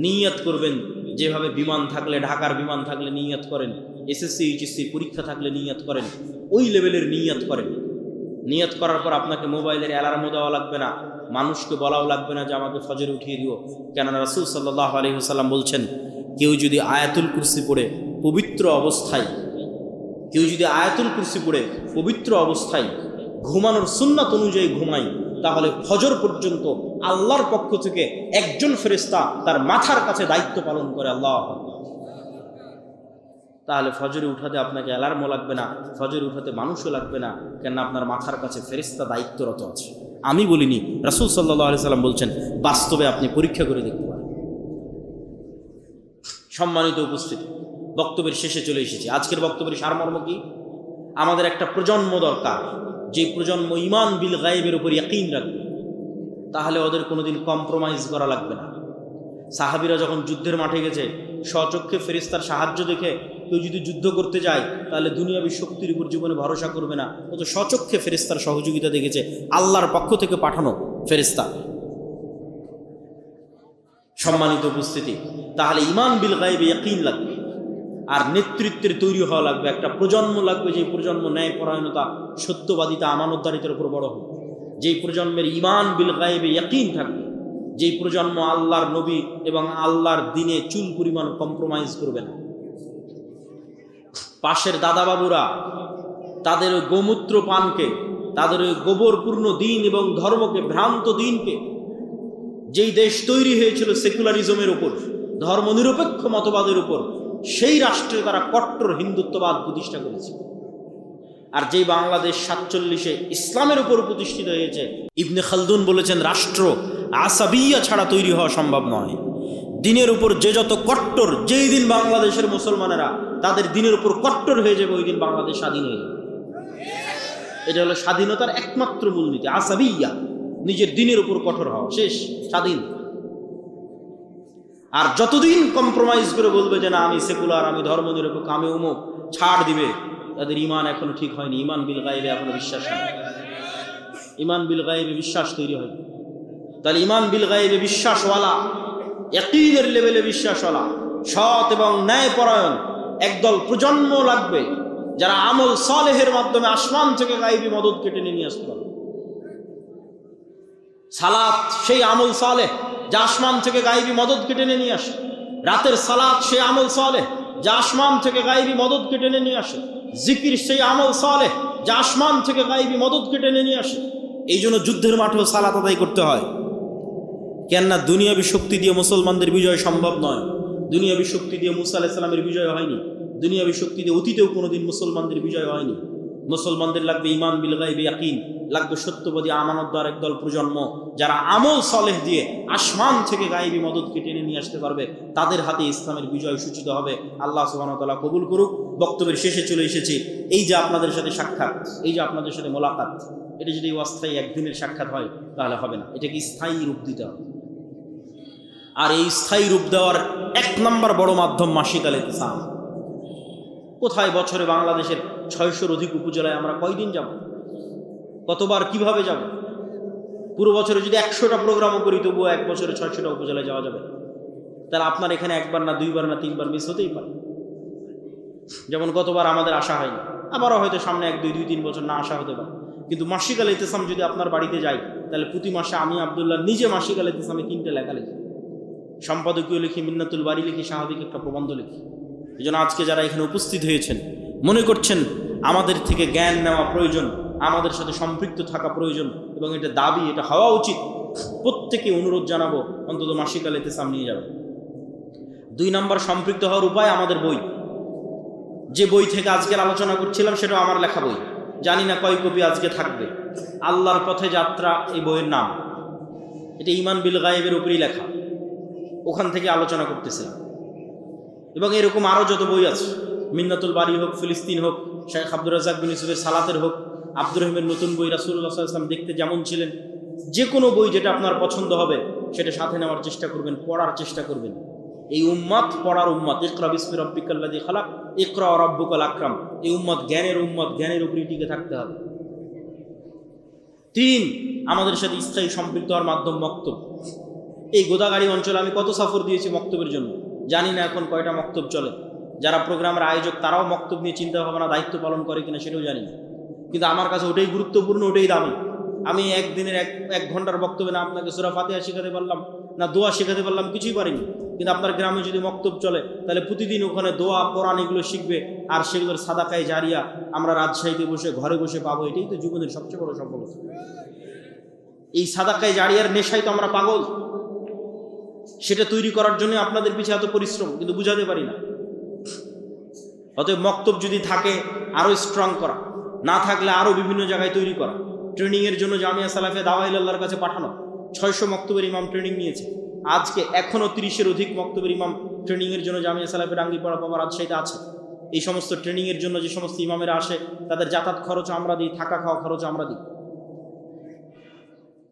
নিয়ত করবেন। যেভাবে বিমান থাকলে, ঢাকার বিমান থাকলে নিয়ত করেন, এসএসসি এইচএসসি পরীক্ষা থাকলে নিয়ত করেন, ওই লেভেলের নিয়ত করেন। নিয়ত করার পর আপনাকে মোবাইলের অ্যালার্মও দেওয়া লাগবে না, মানুষকে বলাও লাগবে না যে আমাকে ফজরে উঠিয়ে দিও। কেননা রাসূল সাল্লাল্লাহু আলাইহি ওয়াসাল্লাম বলছেন, কেউ যদি আয়াতুল কুরসি পড়ে পবিত্র অবস্থায়, পবিত্র অবস্থায় ঘুমানোর সুন্নাত অনুযায়ী ঘুমায়, তাহলে ফজর পর্যন্ত আল্লাহর পক্ষ থেকে একজন ফেরেশতা তার মাথার কাছে দায়িত্ব পালন করে। আল্লাহ, তাহলে ফজরে উঠাতে আপনাকে অ্যালার্মও লাগবে না, ফজরে উঠাতে মানুষও লাগবে না, কেন আপনার মাথার কাছে ফেরেশতা দায়িত্বরত আছে। আমি বলিনি, রাসূল সাল্লাল্লাহু আলাইহি সাল্লাম বলছেন, বাস্তবে আপনি পরীক্ষা করে দেখতে পারেন। সম্মানিত উপস্থিতি, বক্তব্যের শেষে চলে এসেছি। আজকের বক্তব্যের সারমর্ম কি? আমাদের একটা প্রজন্ম দরকার, যে প্রজন্ম ঈমান বিল গায়বের উপর ইয়াকিন রাখবে, তাহলে ওদের কোনোদিন কম্প্রোমাইজ করা লাগবে না। সাহাবীরা যখন যুদ্ধের মাঠে গেছে, স্বচক্ষে ফেরেশতার সাহায্য দেখে কেউ যদি যুদ্ধ করতে যায়, তাহলে দুনিয়াবী শক্তির উপর জীবনে ভরসা করবে না। ও তো স্বচক্ষে ফেরেশতার সহযোগিতা দেখেছে, আল্লাহর পক্ষ থেকে পাঠানো ফেরেশতা। সম্মানিত উপস্থিতি, তাহলে ঈমান বিল গায়বে ইয়াকিন লাগবে। আর নেতৃত্বের তৈরি হওয়া লাগবে, একটা প্রজন্ম লাগবে, যে প্রজন্ম ন্যায়পরায়ণতা, সত্যবাদিতা, আমানতদারিতার উপর বড় হবে, যেই প্রজন্মের ঈমান বিল গায়বে ইয়াকিন থাকবে, যেই প্রজন্ম আল্লাহর নবী এবং আল্লাহর দিনে চুল পরিমাণ কম্প্রোমাইজ করবে না। পাশের দাদাবাবুরা তাদের ওই গোমূত্র পানকে, তাদের ওই গোবরপূর্ণ দিন এবং ধর্মকে, ভ্রান্ত দিনকে, যেই দেশ তৈরি হয়েছিল সেকুলারিজমের উপর, ধর্মনিরপেক্ষ মতবাদের উপর, সেই রাষ্ট্রে তারা কট্টর হিন্দুত্ববাদ প্রতিষ্ঠা করেছে। আর যেই বাংলাদেশ 47-এ ইসলামের উপর প্রতিষ্ঠিত হয়েছে, ইবনে খালদুন বলেছেন, রাষ্ট্র আসাবিয়া ছাড়া তৈরি হওয়া সম্ভব নয়। দিনের উপর যে যত কট্টর, যেই দিন বাংলাদেশের মুসলমানেরা তাদের দিনের উপর কট্টর হয়ে যাবে, ওই দিন বাংলাদেশ স্বাধীন হয়ে যাবে। এটা হলো স্বাধীনতার একমাত্র মূলনীতি, আসাবিয়া, নিজের দিনের উপর কঠোর হওয়া, শেষ, স্বাধীন। আর যতদিন কম্প্রোমাইজ করে বলবে যে না আমি সেকুলার, আমি ধর্মনিরপেক্ষ, আমি অমুক, ছাড় দিবে, তাদের ঈমান এখনো ঠিক হয়নি, ঈমান বিল গায়বে এখনো বিশ্বাস নেই, ঈমান বিল গায়বে বিশ্বাস তৈরি হয়নি। তাহলে ঈমান বিল গায়বে বিশ্বাসওয়ালা, ইয়াকিনের লেভেলে বিশ্বাসওয়ালা, সৎ এবং ন্যায়পরায়ণ একদল প্রজন্ম লাগবে, যারা আমল সালেহের মাধ্যমে আসমান থেকে গায়বী মদদ কেটে নিয়ে আসতে পারবে। সালাত সেই আমল সালেহ যা আসমান থেকে গায়বী মদদ কেটে নিয়ে আসে। রাতের সালাত সেই আমল সালেহ যা আসমান থেকে গায়বী মদদ কেটে নিয়ে আসে। জিকির সেই আমল সালেহ যা আসমান থেকে গায়বী মদদ কেটে নিয়ে আসে। এই জন্য যুদ্ধের মাঠেও সালাত আদায় করতে হয়। কেননা দুনিয়াবী শক্তি দিয়ে মুসলমানদের বিজয় সম্ভব নয়। দুনিয়াবী শক্তি দিয়ে মুসা আলাইহিস সালামের বিজয় হয়নি। দুনিয়াবী শক্তি দিয়ে অতীতেও কোনোদিন মুসলমানদের বিজয় হয়নি। মুসলমানদের লাগবে ঈমান বিল গায়বে ইয়াকিন, লাগবে সত্যবাদী আমানতদার একদল প্রজন্ম, যারা আমল সালেহ দিয়ে আসমান থেকে গায়বী মদদকে টেনে নিয়ে আসতে পারবে। তাদের হাতে ইসলামের বিজয় সূচিত হবে। আল্লাহ সুবহানাহু ওয়া তাআলা কবুল করুক। বক্তব্যের শেষে চলে এসেছি। এই যে আপনাদের সাথে সাক্ষাৎ, এই যে আপনাদের সাথে মোলাকাত, এটা যদি অস্থায়ী একদিনের সাক্ষাৎ হয় তাহলে হবে না, এটাকে স্থায়ী রূপ দিতে হবে। আর এই স্থায়ী রূপ দেওয়ার 1 নম্বর বড় মাধ্যম মাসিক আল ইতিসাম। কোথায় বছরে বাংলাদেশের 600-র অধিক উপজেলায় আমরা কয়দিন যাব, কতবার কিভাবে যাব? পুরো বছরে যদি 100টা প্রোগ্রামও করি তবুও এক বছরে 600টা উপজেলায় যাওয়া যাবে। তাহলে আপনার এখানে একবার না দুইবার না তিনবার মিস হতেই পারে। যেমন গতবার আমাদের আসা হয়নি, আবারও হয়তো সামনে 1-2-3 বছর না আসা হতে পারে। কিন্তু মাসিক আল ইতিসাম যদি আপনার বাড়িতে যাই, তাহলে প্রতি মাসে আমি আব্দুল্লাহ নিজে মাসিক আল ইতিসামে 3টে লেখা লিখি, সম্পাদকীয় লিখি, মিন্নাতুল বাড়ি লিখি, স্বাভাবিক একটা প্রবন্ধ লিখি। এই জন্য আজকে যারা এখানে উপস্থিত হয়েছেন, মনে করছেন আমাদের থেকে জ্ঞান নেওয়া প্রয়োজন, আমাদের সাথে সম্পৃক্ত থাকা প্রয়োজন এবং এটা দাবি, এটা হওয়া উচিত, প্রত্যেকে অনুরোধ জানাবো অন্তত মাসিক আল ইতিসাম নিয়ে যাবে। 2 নম্বর সম্পৃক্ত হওয়ার উপায় আমাদের বই। যে বই থেকে আজকের আলোচনা করছিলাম সেটাও আমার লেখা বই, জানি না কয় কপি আজকে থাকবে। আল্লাহর পথে যাত্রা এই বইয়ের নাম। এটা ঈমান বিল গায়েবের উপরেই লেখা, ওখান থেকে আলোচনা করতেছিলাম। এবং এরকম আরও যত বই আছে, মিন্নাতুল বাড়ি হোক, ফিলিস্তিন হোক, শেখ আব্দুর রাজ্জাক বিন ইউসুফের সালাতের হোক, আব্দুর রহিমের নতুন বই রাসূলুল্লাহ সাল্লাল্লাহু আলাইহি ওয়াসাল্লাম দেখতে যেমন ছিলেন, যে কোনো বই যেটা আপনার পছন্দ হবে সেটা সাথে নেওয়ার চেষ্টা করবেন, পড়ার চেষ্টা করবেন। এই উম্মাত পড়ার উম্মাত, ইকরা বিসমি রাব্বিকাল্লাযী খালাক, ইকরা ওয়া রাব্বুকাল আকরাম। এই উম্মাত জ্ঞানের উম্মাত, জ্ঞানের উপরেই টিকে থাকতে হবে। 3, আমাদের সাথে স্থায়ী সম্পৃক্ত হওয়ার মাধ্যম মক্তব। এই গোদাগাড়ি অঞ্চলে আমি কত সফর দিয়েছি মক্তবের জন্য, জানি না এখন কয়টা মক্তব চলে। যারা প্রোগ্রামের আয়োজক তারাও মক্তব নিয়ে চিন্তা ভাবনা দায়িত্ব পালন করে কিনা সেটাও জানি না, কিন্তু আমার কাছে ওটাই গুরুত্বপূর্ণ, ওটাই দামি। আমি একদিনের এক ঘন্টার বক্তব্যে না আপনাকে সূরা ফাতিহা শেখাতে পারলাম, না দোয়া শেখাতে পারলাম, কিছুই পারিনি। কিন্তু আপনার গ্রামে যদি মক্তব চলে, তাহলে প্রতিদিন ওখানে দোয়া কোরআন এগুলো শিখবে, আর সেগুলোর সাদাকায়ে জারিয়া আমরা রাজশাহীতে বসে ঘরে বসে পাবো। এটাই তো জীবনের সবচেয়ে বড় সফলতা। এই সাদাকায়ে জারিয়ার নেশায় তো আমরা পাগল, সেটা তৈরি করার জন্য আপনাদের পিছিয়ে এত পরিশ্রম, কিন্তু বুঝাতে পারি না। অতএব মক্তব যদি থাকে আরও স্ট্রং করা, না থাকলে আরও বিভিন্ন জায়গায় তৈরি করা। ট্রেনিংয়ের জন্য জামিয়া সালাফিয়া দাওয়া ইলাল্লাহর কাছে পাঠানো, 600 মক্তবের ইমাম ট্রেনিং নিয়েছে। আজকে এখনও 30-এর অধিক মক্তবের ইমাম ট্রেনিংয়ের জন্য জামিয়া সালাফিয়া রাঙ্গিপাড়া পাওয়ার রাজশাহীতে আছে। এই সমস্ত ট্রেনিংয়ের জন্য যে সমস্ত ইমামেরা আসে, তাদের যাতায়াত খরচ আমরা দিই, থাকা খাওয়া খরচ আমরা দিই।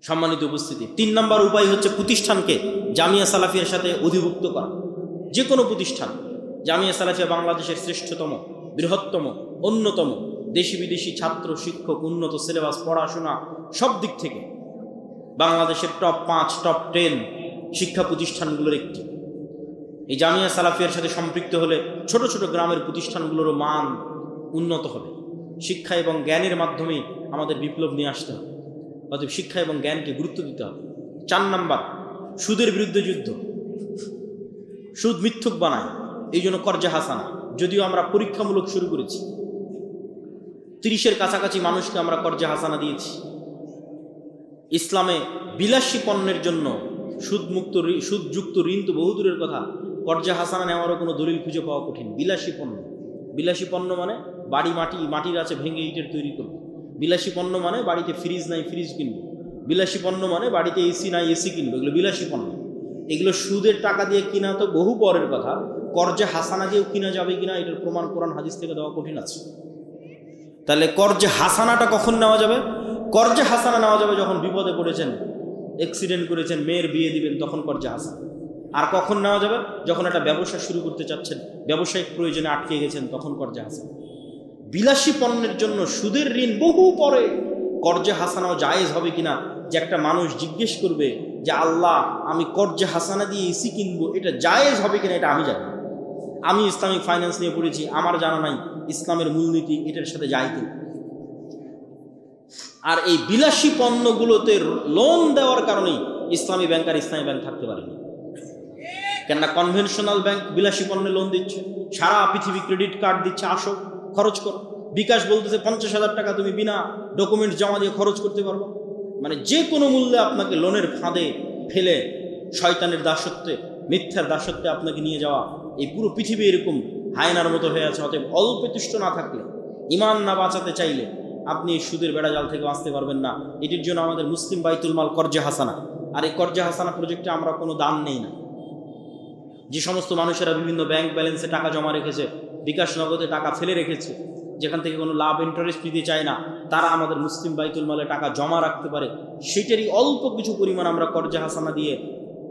সম্মানিত উপস্থিতি, 3 নম্বর উপায় হচ্ছে প্রতিষ্ঠানকে জামিয়া সালাফিয়ার সাথে অধিভুক্ত করা। যে কোনো প্রতিষ্ঠান, জামিয়া সালাফিয়া বাংলাদেশের শ্রেষ্ঠতম, বৃহত্তম, অন্যতম, দেশি বিদেশি ছাত্র, শিক্ষক, উন্নত সিলেবাস, পড়াশোনা সব দিক থেকে বাংলাদেশের টপ 5, টপ 10 শিক্ষা প্রতিষ্ঠানগুলোর একটি। এই জামিয়া সালাফিয়ার সাথে সম্পৃক্ত হলে ছোট ছোট গ্রামের প্রতিষ্ঠানগুলোরও মান উন্নত হবে। শিক্ষা এবং জ্ঞানের মাধ্যমে আমাদের বিপ্লব নিয়ে আসতে হবে। অতএব শিক্ষা এবং জ্ঞানকে গুরুত্ব দিতে হবে। 4 নম্বর, সুদের বিরুদ্ধে যুদ্ধ। সুদ মিথ্যুক বানায়, এই জন্য কর্জে হাসানা। যদিও আমরা পরীক্ষামূলক শুরু করেছি, 30-এর কাছাকাছি মানুষকে আমরা কর্জে হাসানা দিয়েছি। ইসলামে বিলাসী পণ্যের জন্য সুদযুক্ত ঋণ তো বহু দূরের কথা, কর্জে হাসানা নেওয়ারও কোনো দলিল খুঁজে পাওয়া কঠিন। বিলাসী পণ্য মানে বাড়ি মাটির আছে ভেঙে ইটের তৈরি করবে। বিলাসী পণ্য মানে বাড়িতে ফ্রিজ নাই, ফ্রিজ কিনবে। বিলাসী পণ্য মানে বাড়িতে এসি নাই, এসি কিনবে। এগুলো বিলাসী পণ্য। এগুলো সুদের টাকা দিয়ে কিনা তো বহু পরের কথা, কর্জে হাসানা দিয়েও কিনা যাবে কিনা এটার প্রমাণ কোরআন হাদিস থেকে দেওয়া কঠিন আছে। তাহলে কর্জে হাসানাটা কখন নেওয়া যাবে? কর্জে হাসানা নেওয়া যাবে যখন বিপদে পড়েছেন, অ্যাক্সিডেন্ট করেছেন, মেয়ের বিয়ে দিবেন, তখন কর্জে হাসানা। আর কখন নেওয়া যাবে? যখন একটা ব্যবসা শুরু করতে চাচ্ছেন, ব্যবসায়িক প্রয়োজনে আটকে গেছেন, তখন কর্জে হাসানা। বিলাসী পণ্যের জন্য সুদের ঋণ বহু পরে। কর্জে হাসানাও জায়েজ হবে কিনা, যে একটা মানুষ জিজ্ঞেস করবে যে আল্লাহ আমি কর্জে হাসানা দিয়ে এসি কিনবো, এটা জায়েজ হবে কিনা এটা আমি জানি। আমি ইসলামিক ফাইন্যান্স নিয়ে পড়েছি, আমার জানা নাই ইসলামের মূলনীতি এটার সাথে যায় কিনা। আর এই বিলাসী পণ্যগুলোতে লোন দেওয়ার কারণেই ইসলামী ব্যাংক আর ইসলামী ব্যাংক থাকতে পারেনি। কেননা কনভেনশনাল ব্যাংক বিলাসী পণ্যে লোন দিচ্ছে, সারা পৃথিবী ক্রেডিট কার্ড দিচ্ছে, আসো খরচ করো। বিকাশ বলতেছে 50,000 টাকা তুমি বিনা ডকুমেন্টস জমা দিয়ে খরচ করতে পারবো। মানে যে কোনো মূল্যে আপনাকে লোনের ফাঁদে ফেলে শয়তানের দাসত্বে, মিথ্যার দাসত্বে আপনাকে নিয়ে যাওয়া। এই পুরো পৃথিবী এরকম হায়নার মতো হয়ে আছে। অতএব অল্পে তুষ্ট না থাকলে, ইমান না বাঁচাতে চাইলে আপনি এই সুদের বেড়াজাল থেকে বাঁচতে পারবেন না। এটির জন্য আমাদের মুসলিম বাইতুল মাল কর্জে হাসানা। আর এই কর্জে হাসানা প্রজেক্টে আমরা কোনো দান নেই না। যে সমস্ত মানুষেরা বিভিন্ন ব্যাংক ব্যালেন্সে টাকা জমা রেখেছে, বিকাশ নগদে টাকা ফেলে রেখেছে, যেখান থেকে কোনো লাভ ইন্টারেস্ট নিতে চায় না, তারা আমাদের মুসলিম বাইতুল মালে টাকা জমা রাখতে পারে। সেটারই অল্প কিছু পরিমাণ আমরা কর্জে হাসানা দিয়ে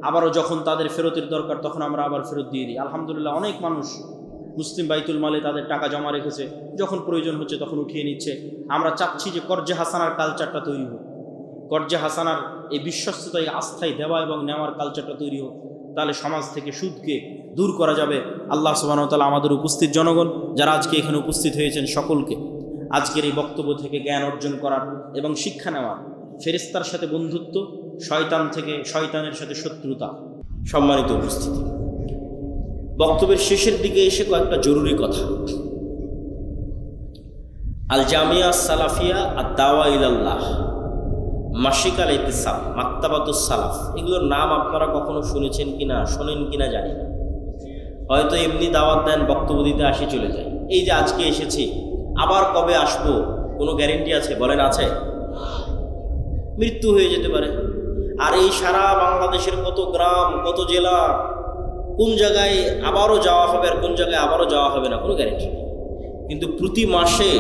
আবারও যখন তাদের ফেরতের দরকার তখন আমরা আবার ফেরত দিয়ে দিই। আলহামদুলিল্লাহ, অনেক মানুষ মুসলিম বাইতুল মালে তাদের টাকা জমা রেখেছে, যখন প্রয়োজন হচ্ছে তখন উঠিয়ে নিচ্ছে। আমরা চাচ্ছি যে কর্জে হাসানার কালচারটা তৈরি হোক, কর্জে হাসানার এই বিশ্বস্ততায় আস্থায় দেওয়া এবং নেওয়ার কালচারটা তৈরি হোক। তাহলে সমাজ থেকে সুদকে দূর করা যাবে। আল্লাহ সুবহানাহু ওয়া তাআলা আমাদের উপস্থিত জনগণ যারা আজকে এখানে উপস্থিত হয়েছেন সকলকে আজকের এই বক্তব্য থেকে জ্ঞান অর্জন করার এবং শিক্ষা নেওয়ার, ফেরেশতার সাথে বন্ধুত্ব, শয়তান থেকে শয়তানের সাথে শত্রুতা। সম্মানিত উপস্থিতি, বক্তব্যের শেষের দিকে এসে কয়েকটা জরুরি কথা। আল জামিয়া সালাফিয়া আর দাওয়া ইলাল্লাহ, মাসিক আল ইতিসাম, মাকতাবাতুস সালাফ, এগুলোর নাম আপনারা কখনো শুনেছেন কিনা, শোনেন কিনা জানি না। হয়তো এমনি দাওয়াত দেন, বক্তব্য দিতে আসি, চলে যায়। এই যে আজকে এসেছি, আবার কবে আসবো কোনো গ্যারেন্টি আছে? বলেন আছে? মৃত্যু হয়ে যেতে পারে। আর এই সারা বাংলাদেশের কত গ্রাম, কত জেলা, কোন জায়গায় আবারও যাওয়া হবে আর কোন জায়গায় আবারও যাওয়া হবে না, কোনো গ্যারেন্টি নেই। কিন্তু প্রতি মাসে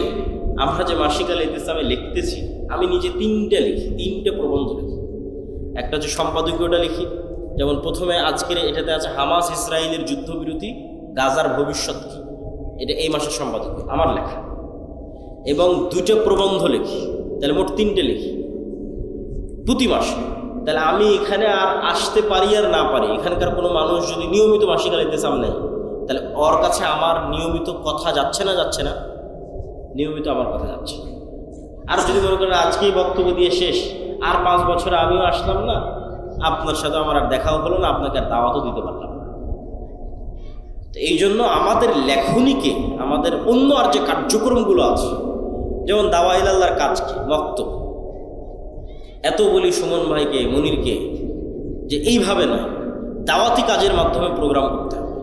আমরা যে মাসিক আল ইতিসামে লিখতেছি, আমি নিজে 3টে লিখি, 3টে প্রবন্ধ লিখি। একটা হচ্ছে সম্পাদকীয়টা লিখি, যেমন প্রথমে আজকের এটাতে আছে হামাস ইসরায়েলের যুদ্ধবিরতি, গাজার ভবিষ্যৎ কি, এটা এই মাসের সম্পাদকীয় আমার লেখা। এবং 2টে প্রবন্ধ লিখি, তাহলে মোট 3টে লিখি প্রতি মাসে। তাহলে আমি এখানে আর আসতে পারি আর না পারি, এখানকার কোনো মানুষ যদি নিয়মিত মাসিক আল ইতিসাম নেয়, তাহলে ওর কাছে আমার নিয়মিত কথা যাচ্ছে না? যাচ্ছে না? নিয়মিত আমার কথা যাচ্ছে। আর যদি মনে করেন আজকেই বক্তব্য দিয়ে শেষ, আর 5 বছরে আমিও আসলাম না, আপনার সাথে আমার আর দেখাও হলো না, আপনাকে আর দাওয়াতও দিতে পারলাম না। তো এই জন্য আমাদের লেখনীকে, আমাদের অন্য আর যে কার্যক্রমগুলো আছে, যেমন দাওয়া ইলাল্লাহর কাজ কি, বক্তব্য, এত বলি সুমন ভাইকে, মনিরকে, যে এইভাবে নয়, দাওয়াতি কাজের মাধ্যমে প্রোগ্রাম করতে হবে,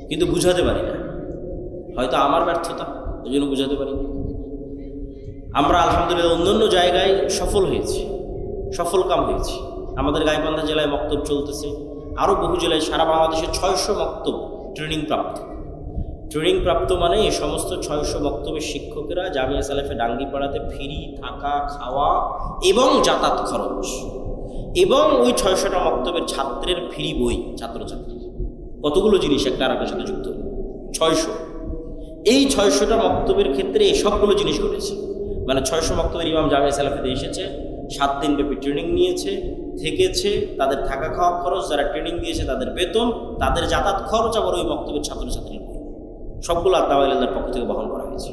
কিন্তু বুঝাতে পারি না। হয়তো আমার ব্যর্থতা, ওই জন্য বুঝাতে পারি না। আমরা আলহামদুলিল্লাহ অন্যান্য জায়গায় সফল হয়েছি, সফল কাম হয়েছি। আমাদের গাইবান্ধা জেলায় মক্তব চলতেছে, আরও বহু জেলায়, সারা বাংলাদেশে 600 মক্তব ট্রেনিং প্রাপ্ত। ট্রেনিং প্রাপ্ত মানে এই সমস্ত 600 মক্তবের শিক্ষকেরা জামিয়া সালেফে ডাঙ্গিপাড়াতে ফ্রি থাকা, খাওয়া এবং যাতায়াত খরচ, এবং ওই 600টা মক্তবের ছাত্রের ফ্রি বই, ছাত্রছাত্রী, কতগুলো জিনিস একটা আর একটা সাথে যুক্ত, 600। এই 600টা মক্তবের ক্ষেত্রে এই সবগুলো জিনিস ঘটেছে। মানে 600 মক্তবের ইমাম জামিয়া সালেফেতে এসেছে, 7 দিন ব্যাপী ট্রেনিং নিয়েছে, থেকেছে, তাদের থাকা খাওয়া খরচ, যারা ট্রেনিং দিয়েছে তাদের বেতন, তাদের যাতায়াত খরচ, আবার ওই মক্তবের ছাত্রছাত্রীর বই, সবগুলো দাওয়া ইলাল্লাহর পক্ষ থেকে বহন করা হয়েছে।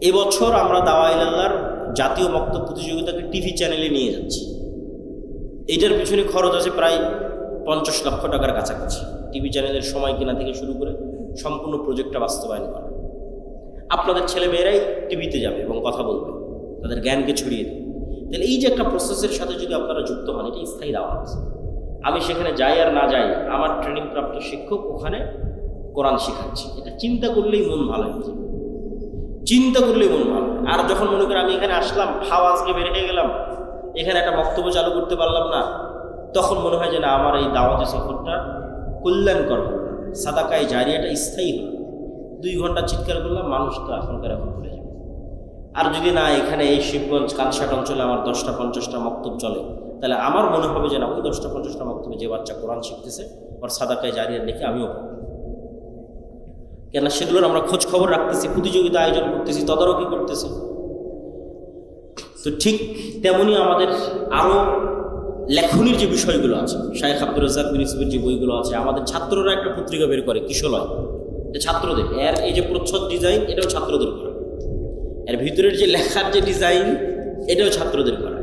এবছর আমরা দাওয়া ইলাল্লাহর জাতীয় মক্তব প্রতিযোগিতাকে টিভি চ্যানেলে নিয়ে যাচ্ছি। এইটার পিছনে খরচ আছে প্রায় 50 লক্ষ টাকার কাছাকাছি। টিভি চ্যানেলের সময় কেনা থেকে শুরু করে সম্পূর্ণ প্রজেক্টটা বাস্তবায়ন করা। আপনাদের ছেলেমেয়েরাই টিভিতে যাবে এবং কথা বলবে, তাদের জ্ঞানকে ছড়িয়ে দেবে। তাহলে এই যে একটা প্রসেসের সাথে যদি আপনারা যুক্ত হন, এটা স্থায়ী দাওয়াত। আমি সেখানে যাই আর না যাই, আমার ট্রেনিং প্রাপ্ত শিক্ষক ওখানে কোরআন শেখাচ্ছে, এটা চিন্তা করলেই মন ভালো হয়ে যায়, চিন্তা করলেই মন ভালো। আর যখন মনে করেন আমি এখানে আসলাম, খাওয়া আজকে বের হয়ে গেলাম, এখানে একটা বক্তব্য চালু করতে পারলাম না, তখন মনে হয় যে না, আমার এই দাওয়াতি সফরটা কল্যাণকর হল, সাদাকায় জারিয়াটা স্থায়ী হল। 2 ঘন্টা চিৎকার করলাম, মানুষ তো এখনকার এখন ভুলে যাবে। আর যদি না, এখানে এই শিবগঞ্জ কানসাট অঞ্চলে আমার 10টা-50টা মক্তব চলে, তাহলে আমার মনে হবে যে না, ওই 10টা-50টা মক্তবে যে বাচ্চা কোরআন শিখতেছে, ওর সাদাকায় জারিয়ার লিখে আমিও পাবো। কেন সেগুলোর আমরা খোঁজ খবর রাখতেছি, প্রতিযোগিতা আয়োজন করতেছি, তদারকি করতেছি। তো ঠিক তেমনি আমাদের আরও লেখনির যে বিষয়গুলো আছে, শায়েখ আব্দুর রাজ্জাক বিন ইউসুফের যে বইগুলো আছে, আমাদের ছাত্ররা একটা পত্রিকা বের করে, কিশলয়, এটা ছাত্রদের। এর এই যে প্রচ্ছদ ডিজাইন, এটাও ছাত্রদের করা। এর ভিতরের যে লেখার যে ডিজাইন, এটাও ছাত্রদের করা।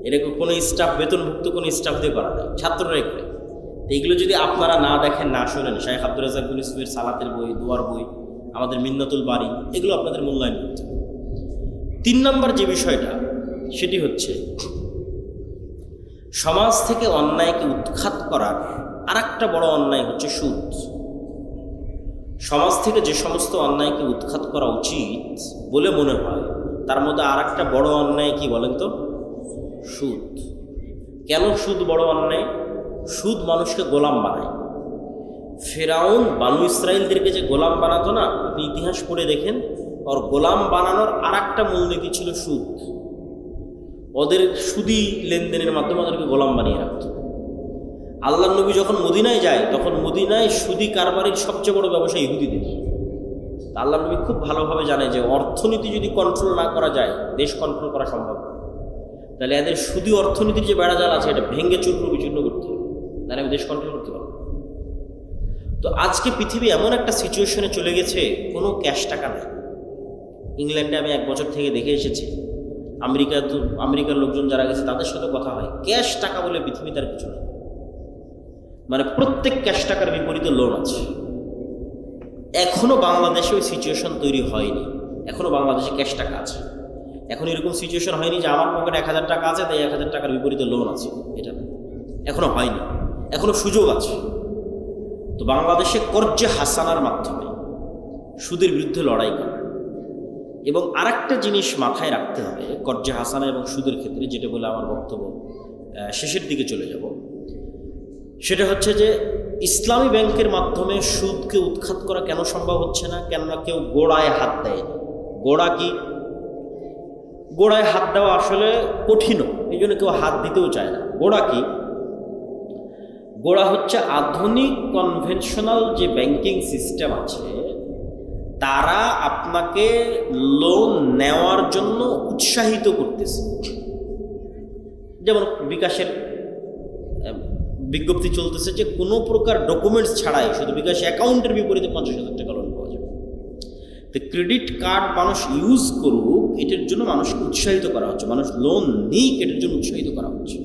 এটা কোনো স্টাফ, বেতনভুক্ত কোনো স্টাফ দিয়ে করা যায়, ছাত্ররাই করে। এইগুলো যদি আপনারা না দেখেন, না শোনেন, শায়েখ আব্দুর রাজ্জাক বিন ইউসুফের সালাতের বই, দোয়ার বই, আমাদের মিন্নাতুল বাড়ি, এগুলো আপনাদের মূল্যায়ন করতে হবে। 3 নম্বর যে বিষয়টা, সেটি হচ্ছে সমাজ থেকে অন্যায়কে উৎখাত করার আরেকটা বড় অন্যায় হচ্ছে সুদ। সমাজ থেকে যে সমস্ত অন্যায়কে উৎখাত করা উচিত বলে মনে হয়, তার মধ্যে আরেকটা বড় অন্যায় কি বলেন তো? সুদ। কেন সুদ বড় অন্যায়? সুদ মানুষকে গোলাম বানায়। ফেরাউন বানু ইসরায়েলদেরকে যে গোলাম বানাতো না, আপনি ইতিহাস পড়ে দেখেন, ওর গোলাম বানানোর আরেকটা মূলনীতি ছিল সুদ। ওদের সুদি লেনদেনের মাধ্যমে ওদেরকে গোলাম বানিয়ে রাখত। আল্লাহ নবী যখন মদিনায় যায় তখন মদিনায় সুদি কারবারির সবচেয়ে বড় ব্যবসা ইহুদিদের। আল্লাহ নবী খুব ভালোভাবে জানে যে অর্থনীতি যদি কন্ট্রোল না করা যায় দেশ কন্ট্রোল করা সম্ভব না। তাহলে এদের সুদি অর্থনীতির যে বেড়াজাল আছে এটা ভেঙে চূর্ণ বিচূর্ণ করতে হবে, তাহলে আমি দেশ কন্ট্রোল করতে পারবো। তো আজকে পৃথিবী এমন একটা সিচুয়েশনে চলে গেছে, কোনো ক্যাশ টাকা নেই। ইংল্যান্ডে আমি 1 বছর থেকে দেখে এসেছি, আমেরিকার লোকজন যারা গেছে তাদের সাথে কথা হয়, ক্যাশ টাকা বলে পৃথিবী তার কিছু নেই। মানে প্রত্যেক ক্যাশ টাকার বিপরীতে লোন আছে। এখনো বাংলাদেশে ওই সিচুয়েশন তৈরি হয়নি, এখনো বাংলাদেশে ক্যাশ টাকা আছে। এখন এরকম সিচুয়েশন হয়নি যে আমার পকেটে 1000 টাকা আছে তাই 1000 টাকার বিপরীতে লোন আছে, এটা না, এখনো হয়নি, এখনো সুযোগ আছে। তো বাংলাদেশে কর্জে হাসানার মাধ্যমে সুদের বিরুদ্ধে লড়াই করা। এবং আরেকটা জিনিস মাথায় রাখতে হবে কর্জে হাসানা এবং সুদের ক্ষেত্রে, যেটা বলে আমার বক্তব্য শেষের দিকে চলে যাব, সেটা হচ্ছে যে ইসলামী ব্যাংকের মাধ্যমে সুদকে উৎখাত করা কেন সম্ভব হচ্ছে না? কেননা কেউ গোড়ায় হাত দেয়। গোড়া কি? গোড়ায় হাত দেওয়া আসলে কঠিন, এই জন্য কেউ হাত দিতেও চায় না। গোড়া কি? গোড়া হচ্ছে আধুনিক কনভেনশনাল যে ব্যাংকিং সিস্টেম আছে, তারা আপনাকে লোন নেওয়ার জন্য উৎসাহিত করতেছে। যেমন বিকাশের বিজ্ঞপ্তি চলতেছে যে কোনো প্রকার ডকুমেন্টস ছাড়াই শুধু বিকাশ অ্যাকাউন্টের বিপরীতে 50,000 টাকা লোন পাওয়া যাবে। তো ক্রেডিট কার্ড মানুষ ইউজ করুক এটার জন্য মানুষকে উৎসাহিত করা হচ্ছে, মানুষ লোন নিক এটার জন্য উৎসাহিত করা হচ্ছে।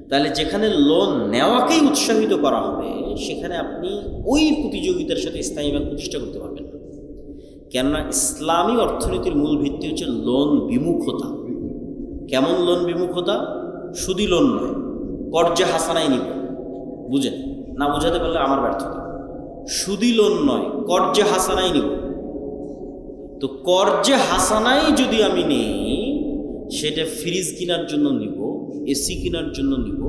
তাহলে যেখানে লোন নেওয়াকেই উৎসাহিত করা হবে সেখানে আপনি ওই প্রতিযোগিতার সাথে ইসলামী ব্যাংক প্রতিষ্ঠা করতে পারবেন না। কেননা ইসলামী অর্থনীতির মূল ভিত্তি হচ্ছে লোন বিমুখতা। কেমন লোন বিমুখতা? সুদি লোন নয়, কর্জে হাসানাই নিব। বুঝেন না? বুঝাতে পারলে আমার ব্যর্থতা। সুদি লোন নয়, কর্জে হাসানাই নিব। তো কর্জে হাসানাই যদি আমি নেই, সেটা ফ্রিজ কেনার জন্য নিব, এসি কেনার জন্য নিব,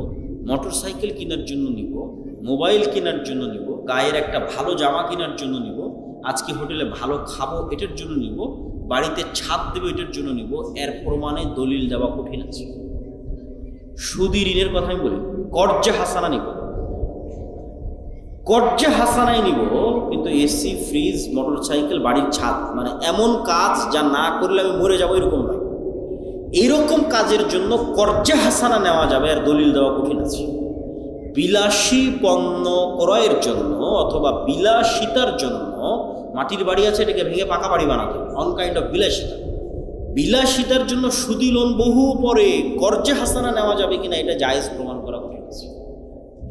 মোটর সাইকেল কেনার জন্য নিব, মোবাইল কেনার জন্য নিব, গায়ের একটা ভালো জামা কেনার জন্য নিব, আজকে হোটেলে ভালো খাবো এটার জন্য নিব, বাড়িতে ছাদ দেবো এটার জন্য নিব, এর প্রমাণে দলিল দেওয়া কঠিন আছে। সুদি ঋণের কথা আমি বলি, কর্জে হাসানা নিব, কর্জে হাসানাই নিব, কিন্তু এসি, ফ্রিজ, মোটর সাইকেল, বাড়ির ছাদ, মানে এমন কাজ যা না করলে আমি মরে যাবো এরকম নয়। এইরকম কাজের জন্য কর্জে হাসানা নেওয়া যাবে, আর দলিল দেওয়া কঠিন আছে। বিলাসী পণ্য ক্রয়ের জন্য অথবা বিলাসিতার জন্য, মাটির বাড়ি আছে এটাকে ভেঙে পাকা বাড়ি বানাতে হবে, অন কাইন্ড অফ বিলাসিতা। বিলাসিতার জন্য সুদি লোন বহু পরে, কর্জে হাসানা নেওয়া যাবে কিনা এটা জায়েজ প্রমাণ করা কঠিন আছে।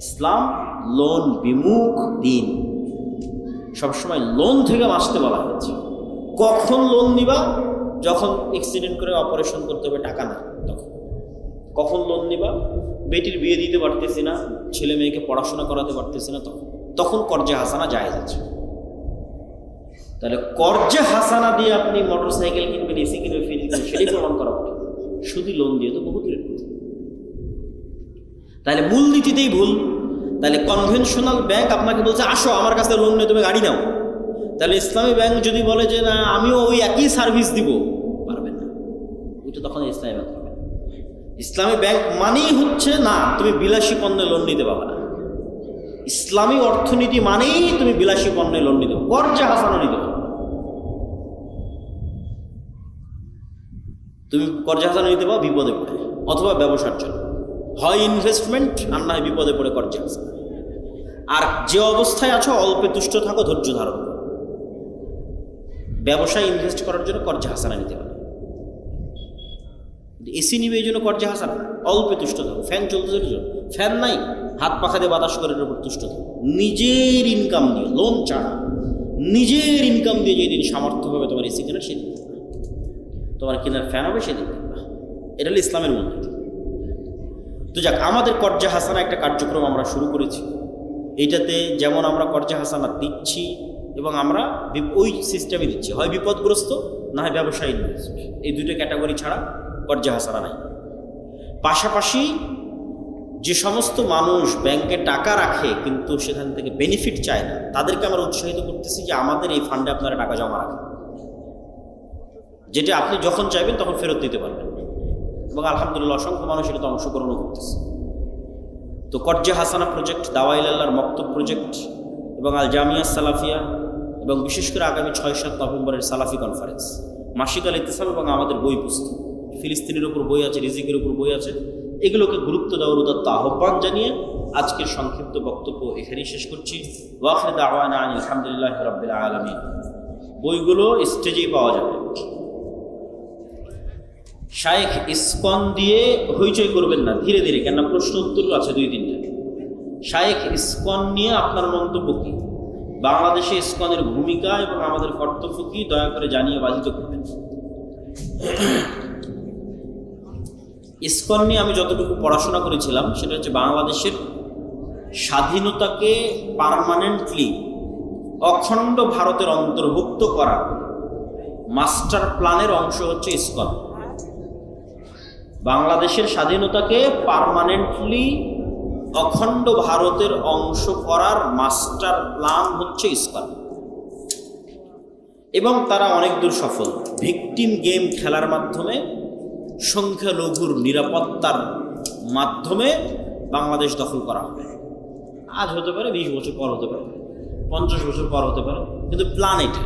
ইসলাম লোন বিমুখ দিন, সবসময় লোন থেকে বাঁচতে বলা হয়েছে। কখন লোন নিবা? যখন অ্যাক্সিডেন্ট করে অপারেশন করতে হবে, টাকা না তখন। কখন লোন নিবা? বেটির বিয়ে দিতে পারতেছি না, ছেলে মেয়েকে পড়াশোনা করাতে পারতেছি না, তখন কর্জে হাসানা জায়েজ আছে। তাহলে কর্জে হাসানা দিয়ে আপনি মোটর সাইকেল কিনবেন, এসি কিনবেন, ফ্রিজ কিনবেন, সেটাই প্রমাণ করা হবে। শুধু লোন দিয়ে তো বহু দূরের কথা। তাহলে মূল নীতিতেই ভুল। তাহলে কনভেনশনাল ব্যাংক আপনাকে বলছে আসো আমার কাছে লোন নিয়ে তুমি গাড়ি নাও, তাহলে ইসলামী ব্যাংক যদি বলে যে না আমিও ওই একই সার্ভিস দিব, পারবেন না। ওইটা তখন ইসলামী ব্যাংক হবে। ইসলামী ব্যাংক মানেই হচ্ছে না তুমি বিলাসী পণ্যে লোন নিতে পারবে না। ইসলামী অর্থনীতি মানেই তুমি বিলাসী পণ্যে লোন নিতে পারবে, কর্জে হাসানা নিতে পারবে। তুমি কর্জে হাসানা নিতে পারো বিপদে পড়ে, অথবা ব্যবসার জন্য, হয় ইনভেস্টমেন্ট আর না হয় বিপদে পড়ে কর্জে হাসানা। আর যে অবস্থায় আছো অল্পে তুষ্ট থাকো, ধৈর্য ধারণ করো। ব্যবসায় ইনভেস্ট করার জন্য কর্জে হাসানা নিতে পারো। এসি নিবে এই জন্য কর্জে হাসানা, অল্পে তুষ্ট থাকো। ফ্যান চলতে ফ্যান নাই, হাত পাখা দিয়ে বাতাস করে উপর তুষ্ট থাকো। নিজের ইনকাম দিয়ে, লোন ছাড়া নিজের ইনকাম দিয়ে যেদিন সামর্থ্য হবে তোমার এসি কেনার, সেদিন তোমার কেনার ফ্যান হবে, সেদিন এটা হলো ইসলামের মূল নীতি। তো যাক, আমাদের কর্জে হাসানা একটা কার্যক্রম আমরা শুরু করেছি। এইটাতে যেমন আমরা কর্জে হাসানা দিচ্ছি এবং আমরা ওই সিস্টেমে দিচ্ছি, হয় বিপদগ্রস্ত না হয় ব্যবসায়ী ইনভেস্ট, এই দুটো ক্যাটাগরি ছাড়া কর্জে হাসানা নাই। পাশাপাশি যে সমস্ত মানুষ ব্যাংকে টাকা রাখে কিন্তু সেখান থেকে বেনিফিট চায় না, তাদেরকে আমরা উৎসাহিত করতেছি যে আমাদের এই ফান্ডে আপনারা টাকা জমা রাখেন, যেটা আপনি যখন চাইবেন তখন ফেরত দিতে পারবেন। এবং আলহামদুলিল্লাহ অসংখ্য মানুষ এটাতে অংশগ্রহণও করতেছে। তো কর্জে হাসানা প্রজেক্ট, দাওয়াইল আল্লাহর মক্তব প্রজেক্ট এবং আল জামিয়া সালাফিয়া এবং বিশেষ করে আগামী 6-7 নভেম্বরের সালাফি কনফারেন্স, মাসিক আল ইতিসাম এবং আমাদের বই পুস্তক, ফিলিস্তিনের উপর বই আছে, রিজিকের উপর বই আছে, এগুলোকে গুরুত্ব দেওয়ার উদাত্ত আহ্বান জানিয়ে আজকের সংক্ষিপ্ত বক্তব্য এখানেই শেষ করছি। ওয়াখির দাওয়ানা আলহামদুলিল্লাহি রাব্বিল আলামিন। বইগুলো স্টেজেই পাওয়া যাবে। শায়েখ ইসকন দিয়ে হইচই করবেন না, ধীরে ধীরে, কেন প্রশ্ন উত্তর আছে 2-3টা। শায়েখ ইসকন নিয়ে আপনার মন্তব্য কি, বাংলাদেশে ইসকনের ভূমিকা এবং আমাদের কর্তব্য কি, দয়া করে জানিয়ে বাধিত করবেন। ইসকন নিয়ে আমি যতটুকু পড়াশোনা করেছিলাম সেটা হচ্ছে বাংলাদেশের স্বাধীনতাকে পার্মানেন্টলি অখণ্ড ভারতের অন্তর্ভুক্ত করা মাস্টার প্ল্যানের অংশ হচ্ছে ইসকন। বাংলাদেশের স্বাধীনতাকে পার্মানেন্টলি অখণ্ড ভারতের অংশ করার মাস্টার প্ল্যান হচ্ছে ইসকন, এবং তারা অনেক দূর সফল। ভিকটিম গেম খেলার মাধ্যমে, সংখ্যালঘুর নিরাপত্তার মাধ্যমে বাংলাদেশ দখল করা হবে। আজ হতে পারে, 20 বছর পর হতে পারে, 50 বছর পর হতে পারে, কিন্তু প্ল্যান এটা।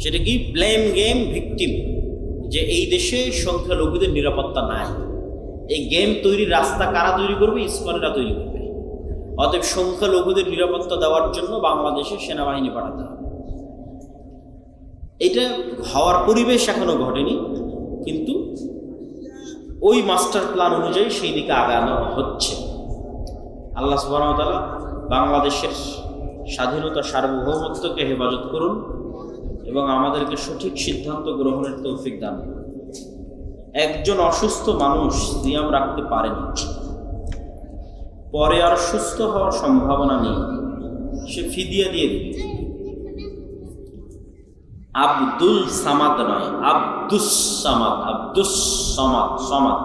সেটা কি? ব্লেম গেম, ভিকটিম, যে এই দেশে সংখ্যালঘুদের নিরাপত্তা নাই। এই গেম তৈরির রাস্তা কারা তৈরি করবে? ইসকনেরা তৈরি করবে। অতএব সংখ্যালঘুদের নিরাপত্তা দেওয়ার জন্য বাংলাদেশে সেনাবাহিনী পাঠাতে হবে। এটা হওয়ার পরিবেশ এখনো ঘটেনি, কিন্তু ওই মাস্টার প্ল্যান অনুযায়ী সেই দিকে আগানো হচ্ছে। আল্লাহ সুবহানাহু ওয়া তাআলা বাংলাদেশের স্বাধীনতা, সার্বভৌমত্বকে হেফাজত করুন এবং আমাদেরকে সঠিক সিদ্ধান্ত গ্রহণের তৌফিক দান করুন। একজন অসুস্থ মানুষ সিয়াম রাখতে পারেনি, পরে আর সুস্থ হওয়ার সম্ভাবনা নেই, সে ফিদিয়া দিয়ে দিবে। আব্দুল সামাদ নয়, আব্দুস সামাদ, আব্দুস সামাদ, সামাদ,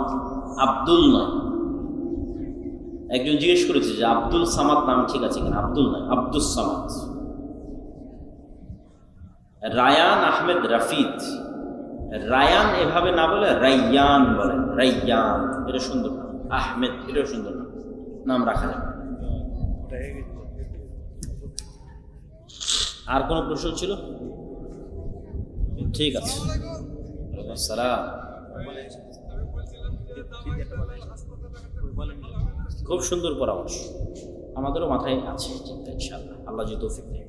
আব্দুল নয়। একজন জিজ্ঞেস করেছে যে আব্দুল সামাদ নাম ঠিক আছে কিনা? আব্দুল নয়, আব্দুস সামাদ। রায়ান আহমেদ রাফিদ, রায়ান এভাবে না বলে রাইয়ান বলেন, রাইয়ান, এটা সুন্দর নাম। আহমেদ, এটাও সুন্দর নাম, নাম রাখা যাবে। আর কোনো প্রশ্ন ছিল? ঠিক আছে, আসসালাম। খুব সুন্দর পরামর্শ, আমাদেরও মাথায় আছে চিন্তা, ইনশাআল্লাহ আল্লাহ যদি তৌফিক দেয়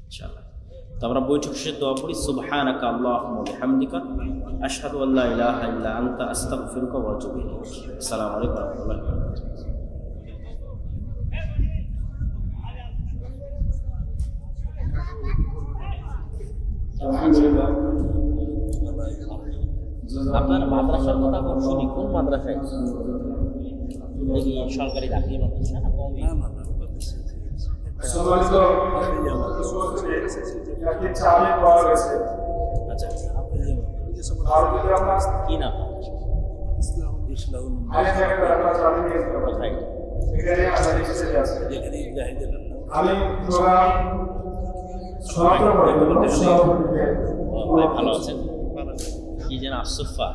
ইনশাআল্লাহ। তো আমরা বৈঠক শেষে দোয়া পড়ি, সুবহানাকা আল্লাহুম্মা ওয়া বিহামদিকা আশহাদু আল্লা ইলাহা ইল্লা আনতা আস্তাগফিরুকা ওয়া আতুবু ইলাইক। আসসালামু আলাইকুম ওয়া রাহমাতুল্লাহি ওয়া বারাকাতুহু। আলহামদুলিল্লাহ। আপনার মাদ্রাসার কথা শুনি, কোন মাদ্রাসায়? দেখি সরকারি চাকরি মাদ্রাসা না? আচ্ছা, কি নাম? ভালো আছেন? কি যেন আসফা